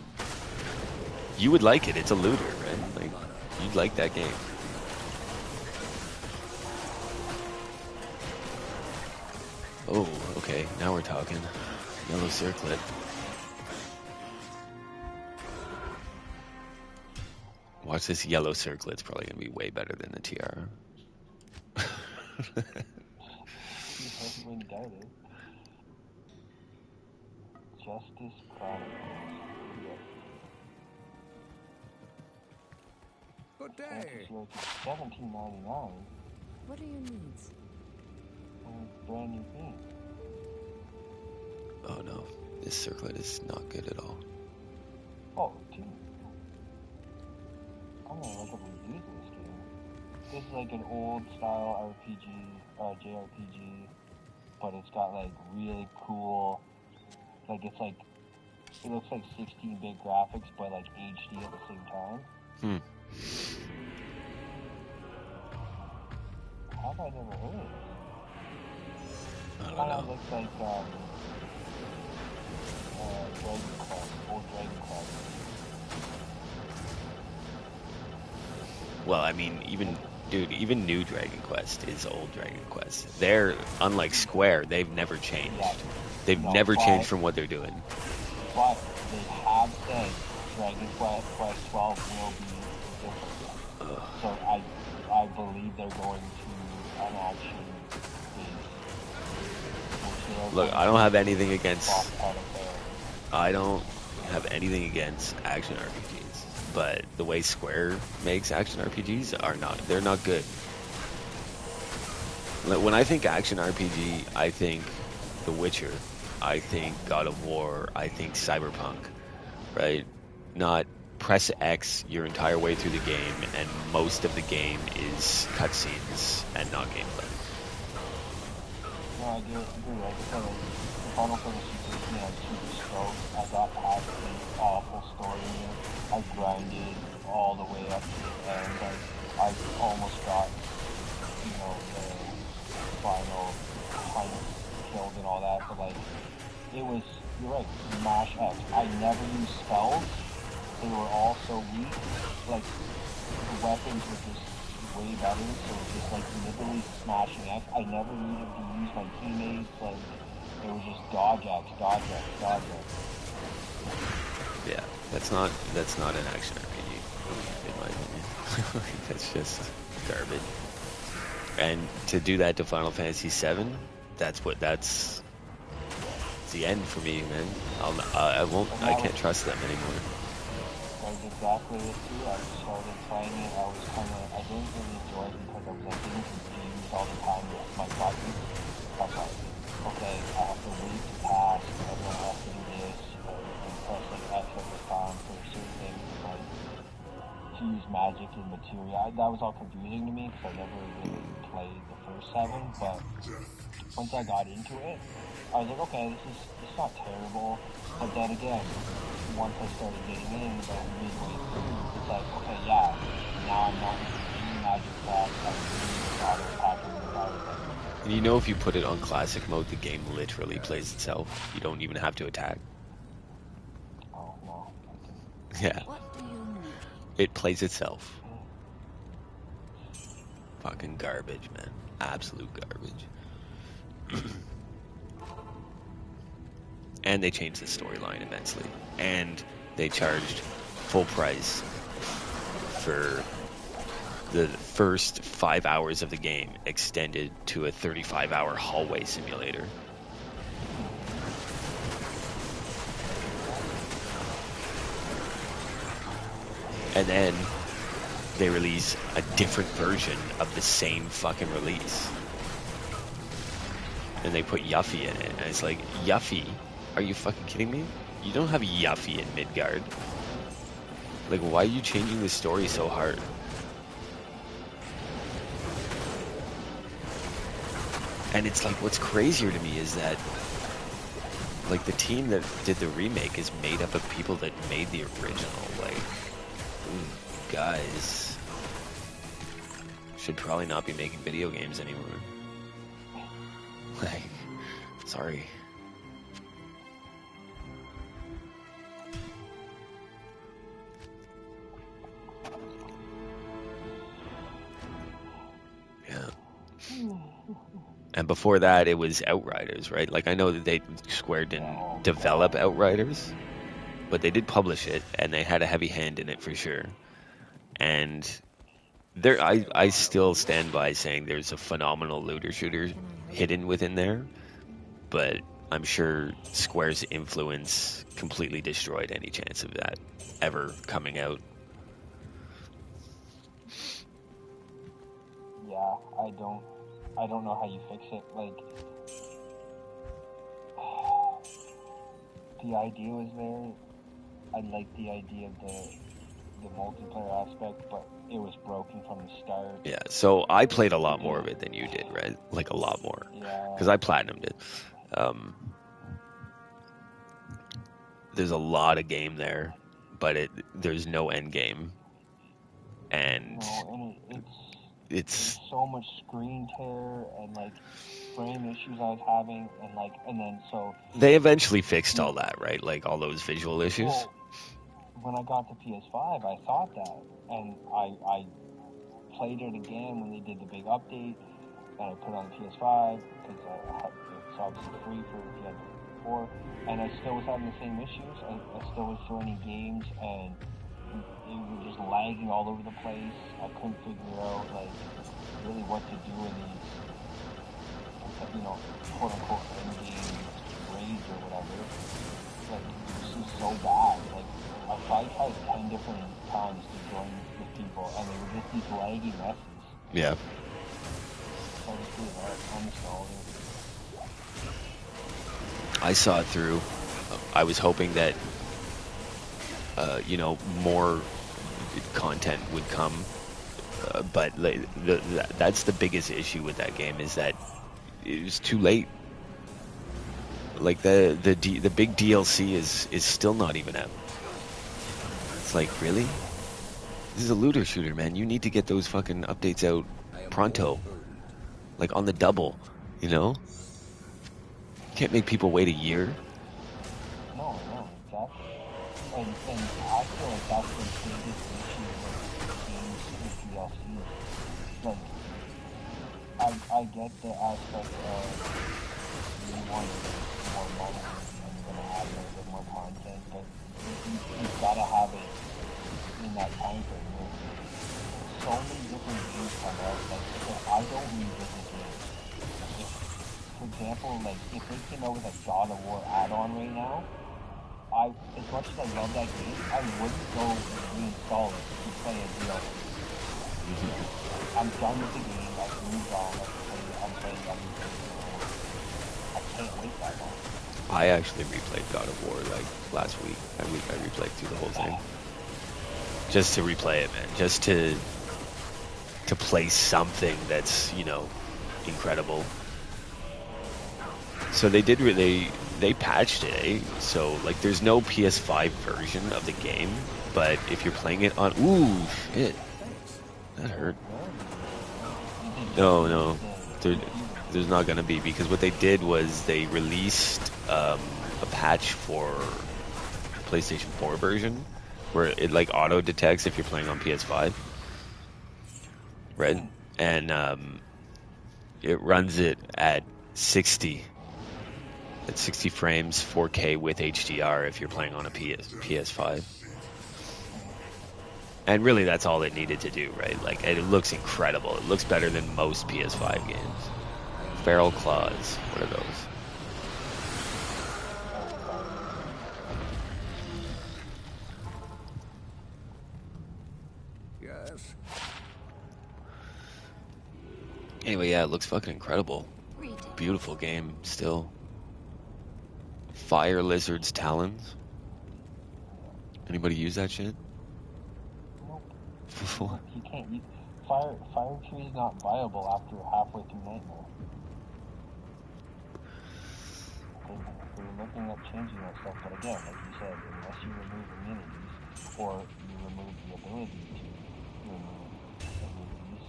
You would like it. It's a looter, right? Like, you'd like that game. Oh, okay. Now we're talking. Yellow circlet. Watch this yellow circlet. It's probably going to be way better than the tiara. started. Justice Chronicles. Good day. Fantasy Arc is $17.99. What are your needs? Brand new game. Oh no, this circlet is not good at all. Oh, dude. I'm gonna look up reviews of this game. This is like an old style RPG, JRPG, but it's got like really cool, like it looks like 16-bit graphics, but like HD at the same time. How have I never heard of this? I don't Kind of know. looks like Dragon Quest, old Dragon Quest. Well, I mean, even new Dragon Quest is old Dragon Quest. They're, unlike Square, they've never changed. Yeah. They've No, never but- changed from what they're doing. But they have said Dragon Quest 12 will be different. So I believe they're going to an action-based. Look, I don't have anything against I action RPGs, but the way Square makes action RPGs they're not good. Like, when I think action RPG, I think The Witcher, I think God of War, I think Cyberpunk, right? Not press X your entire way through the game, and most of the game is cutscenes and not gameplay. No, I agree. Like I said, the Final Fantasy 15 I was super stoked. I got past the awful story here. I grinded all the way up to the end. I almost got, the final hunt killed and all that. But like, it was, you're right, mash X. I never used spells. They were all so weak. Like, the weapons were just way better, so it's just like literally smashing X. I never needed to use my teammates, like it was just dodge X, dodge X, dodge X. Yeah, that's not an action RPG, in my opinion. That's just garbage. And to do that to Final Fantasy VII, that's the end for me, man. I can't trust them anymore. That was exactly it too. I started playing it, I didn't really enjoy it because I was like getting confused all the time with my buttons. I was like, okay, I have to wait to pass, and then I have to do this, and press like X every time for certain things, like to use magic and materia. That was all confusing to me because I never really played the first 7, but once I got into it, I was like, okay, it's not terrible. But then again, once I started getting in about midway through, it's like, okay, yeah, now I'm not using any magic packs. I'm using auto attacking the fire. And you know, if you put it on classic mode, the game literally plays itself. You don't even have to attack. Oh no. Yeah, What do you need? it plays itself. Fucking garbage, man. Absolute garbage. And they changed the storyline immensely. And they charged full price for the first 5 hours of the game, extended to a 35-hour hallway simulator. And then they release a different version of the same fucking release. And they put Yuffie in it. And it's like, Yuffie? Are you fucking kidding me? You don't have Yuffie in Midgard. Like, why are you changing the story so hard? And it's like, what's crazier to me is that, like, the team that did the remake is made up of people that made the original. Like, guys should probably not be making video games anymore. Like, sorry. Yeah. And before that, it was Outriders, right? Like, I know that Square didn't develop Outriders, but they did publish it, and they had a heavy hand in it for sure. And I still stand by saying there's a phenomenal looter shooter hidden within there, but I'm sure Square's influence completely destroyed any chance of that ever coming out. Yeah, I don't know how you fix it. Like, the idea was there. I liked the idea of the multiplayer aspect, but it was broken from the start. Yeah, so I played a lot more of it than you did, right? Like a lot more, Yeah. because I platinumed it. There's a lot of game there, but there's no end game, and No, and it's there's so much screen tear and like frame issues I was having, and then so. they eventually fixed all that, right? Like all those visual issues. Well, when I got to PS5, I thought that, and I played it again when they did the big update, and I put it on the PS5 because it's obviously free for if you had the 4, and I still was having the same issues. I still was joining games, and it was just lagging all over the place. I couldn't figure out like really what to do in these, quote unquote end game raids or whatever. Like, this is so bad. Like, I probably tried 10 different times to join with people, and they were just these laggy messes. Yeah. So I just gave up. I'm installed it. I saw it through. I was hoping that, more content would come, but that's the biggest issue with that game is that it was too late. Like the big DLC is still not even out. It's like, really? This is a looter shooter, man. You need to get those fucking updates out pronto, like on the double. You know, can't make people wait a year. No, exactly. And I feel like that's the biggest issue with games with DLCs. Like, I get the aspect of you want to make more money and you're going to add a little bit more content, but you've got to have it in that time frame. So many different games come out. Like, I don't revisit games. For example, like, if they came out with a God of War add-on right now, as much as I love that game, I wouldn't go reinstall it to play a DLC. I'm done with the game. I've moved on. I'm playing other things. I can't wait that long. I actually replayed God of War like last week. I replayed through the whole thing just to replay it, man. Just to play something that's incredible. So they patched it, eh? So like there's no PS5 version of the game, but if you're playing it on shit. That hurt. No. There's not gonna be, because what they did was they released a patch for PlayStation 4 version where it like auto detects if you're playing on PS5. Right? And it runs it at 60 frames, 4K with HDR if you're playing on a PS5. And really, that's all it needed to do, right? Like, it looks incredible. It looks better than most PS5 games. Feral Claws, what are those? Yes. Anyway, yeah, it looks fucking incredible. Beautiful game, still. Fire Lizard's Talons. Anybody use that shit? Nope. You can't. Fire Tree is not viable after halfway through Nightmare. They're looking at changing that stuff, but again, like you said, unless you remove immunities or you remove the ability to remove immunities,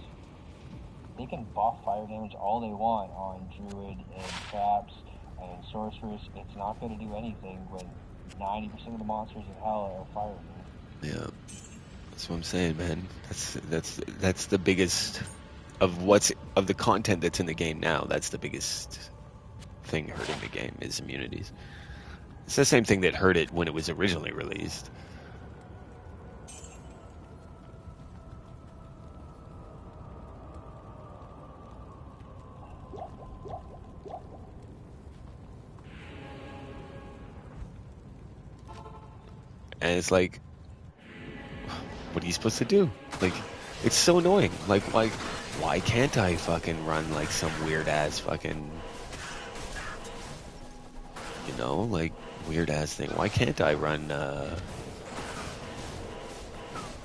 they can buff fire damage all they want on Druid and Traps and Sorceress. It's not going to do anything when 90% of the monsters in hell are fire immune. Yeah, that's what I'm saying, man. That's the biggest of the content that's in the game now. That's the biggest thing hurting the game is immunities. It's the same thing that hurt it when it was originally released. And it's like, what are you supposed to do? Like, it's so annoying. Like, why can't I fucking run like some weird ass fucking, you know, like weird ass thing? Why can't I run a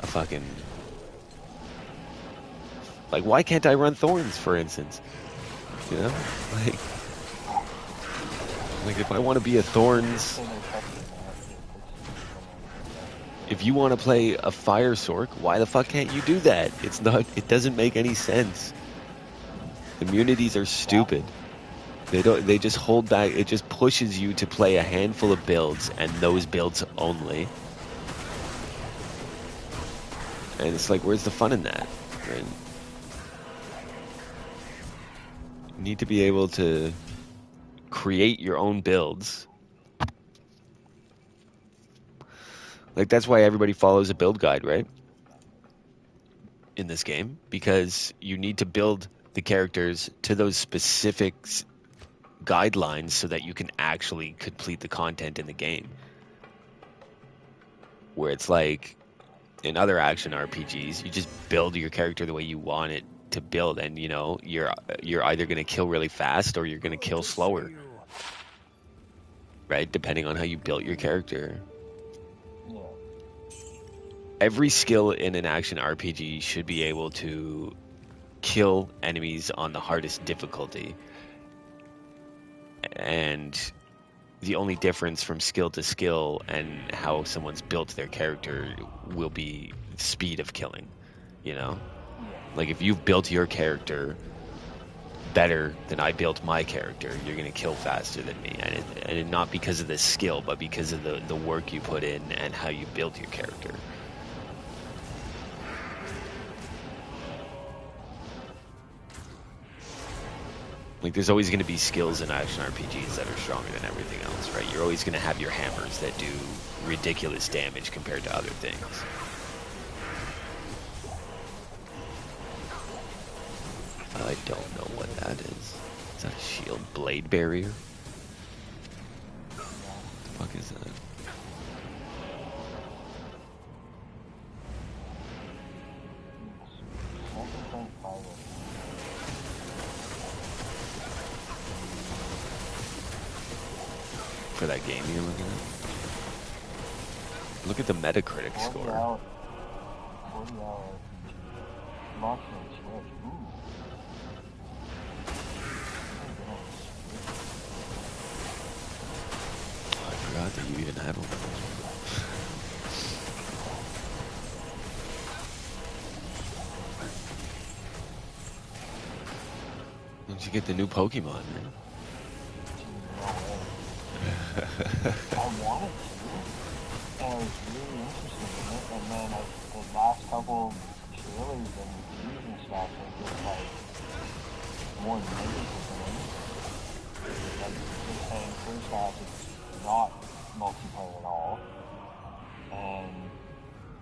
fucking, like, why can't I run Thorns, for instance? You know, like if I want to be a Thorns, if you want to play a Fire Sork, why the fuck can't you do that? It's not. It doesn't make any sense. Immunities are stupid. They don't. They just hold back. It just pushes you to play a handful of builds and those builds only. And it's like, where's the fun in that? Right? You need to be able to create your own builds. Like, that's why everybody follows a build guide, right? In this game, because you need to build the characters to those specific guidelines so that you can actually complete the content in the game. Where it's like, in other action RPGs, you just build your character the way you want it to build, and you know, you're either going to kill really fast or you're going to kill slower, right? Depending on how you built your character. Yeah. Every skill in an action RPG should be able to kill enemies on the hardest difficulty. And the only difference from skill to skill and how someone's built their character will be speed of killing, you know? Like, if you've built your character better than I built my character, you're going to kill faster than me. And not because of the skill, but because of the work you put in and how you built your character. Like, there's always going to be skills in action RPGs that are stronger than everything else, right? You're always going to have your hammers that do ridiculous damage compared to other things. I don't know what that is. Is that a shield blade barrier? What the fuck is that? For that game you're looking at? Look at the Metacritic score. 40 hour launch on Switch. Ooh. I forgot that you even had one. Once you get the new Pokemon, man. I wanted to, and I was really interested in it, and then the last couple trailers and reviews and stuff are just like more negative than anything. Like, they're saying first off, it's not multiplayer at all, and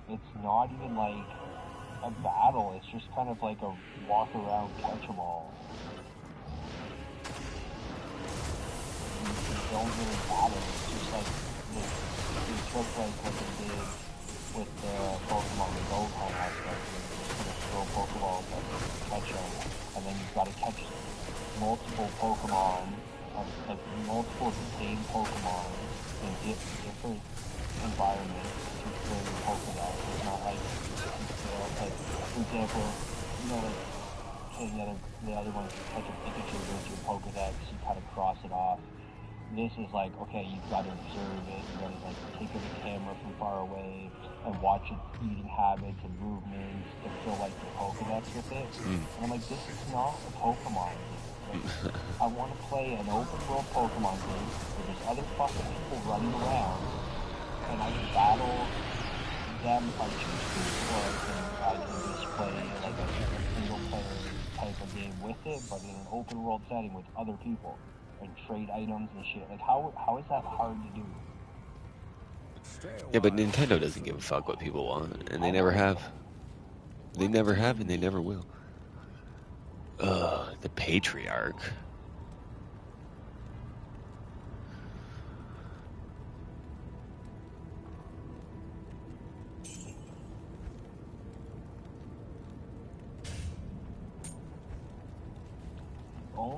it's not even like a battle, it's just kind of like a walk around catch-em-all. Don't really battle. It's just like they took like what they did with the Pokemon Go kind of aspect. You're just gonna throw Pokeballs at them and catch them, and then you've got to catch multiple Pokemon, like multiple of the same Pokemon in different environments to fill your Pokedex. It's not like, like, for example, you know, like, okay, the other one, catch a Pikachu with your Pokedex, you kind of cross it off. This is like, okay, you've got to observe it, you've got to like take the camera from far away and watch its eating habits and movements to fill like your Pokedex with it. And I'm like, this is not a Pokemon game. Like, I want to play an open world Pokemon game where there's other fucking people running around and I can battle them if I choose to, or I can just play like a single player type of game with it, but in an open world setting with other people. And trade items and shit. Like, how is that hard to do? Yeah, but Nintendo doesn't give a fuck what people want, and they never have. They never have, and they never will. Ugh, the Patriarch.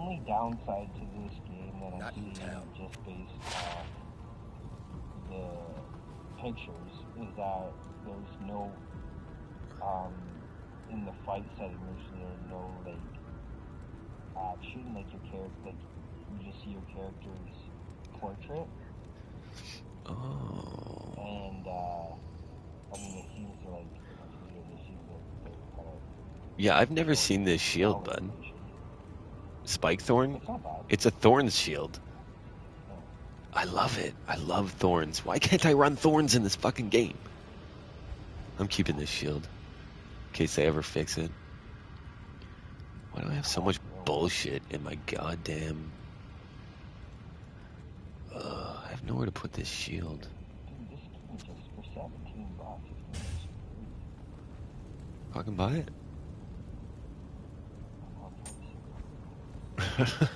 only downside to this game that I'm Not in seeing town. just based off the pictures is that there's no in the fight setting there's no like action, like your character, like you just see your character's portrait, Oh. and I mean it seems to like it seems like they're kind of Yeah, I've never going seen this shield, well bud. information. Spike thorn? It's not bad. It's a thorns shield. No. I love it. I love thorns. Why can't I run thorns in this fucking game? I'm keeping this shield. In case they ever fix it. Why do I have so much bullshit in my goddamn... I have nowhere to put this shield. Dude, this game just for $17 is just Fucking buy it. crazy.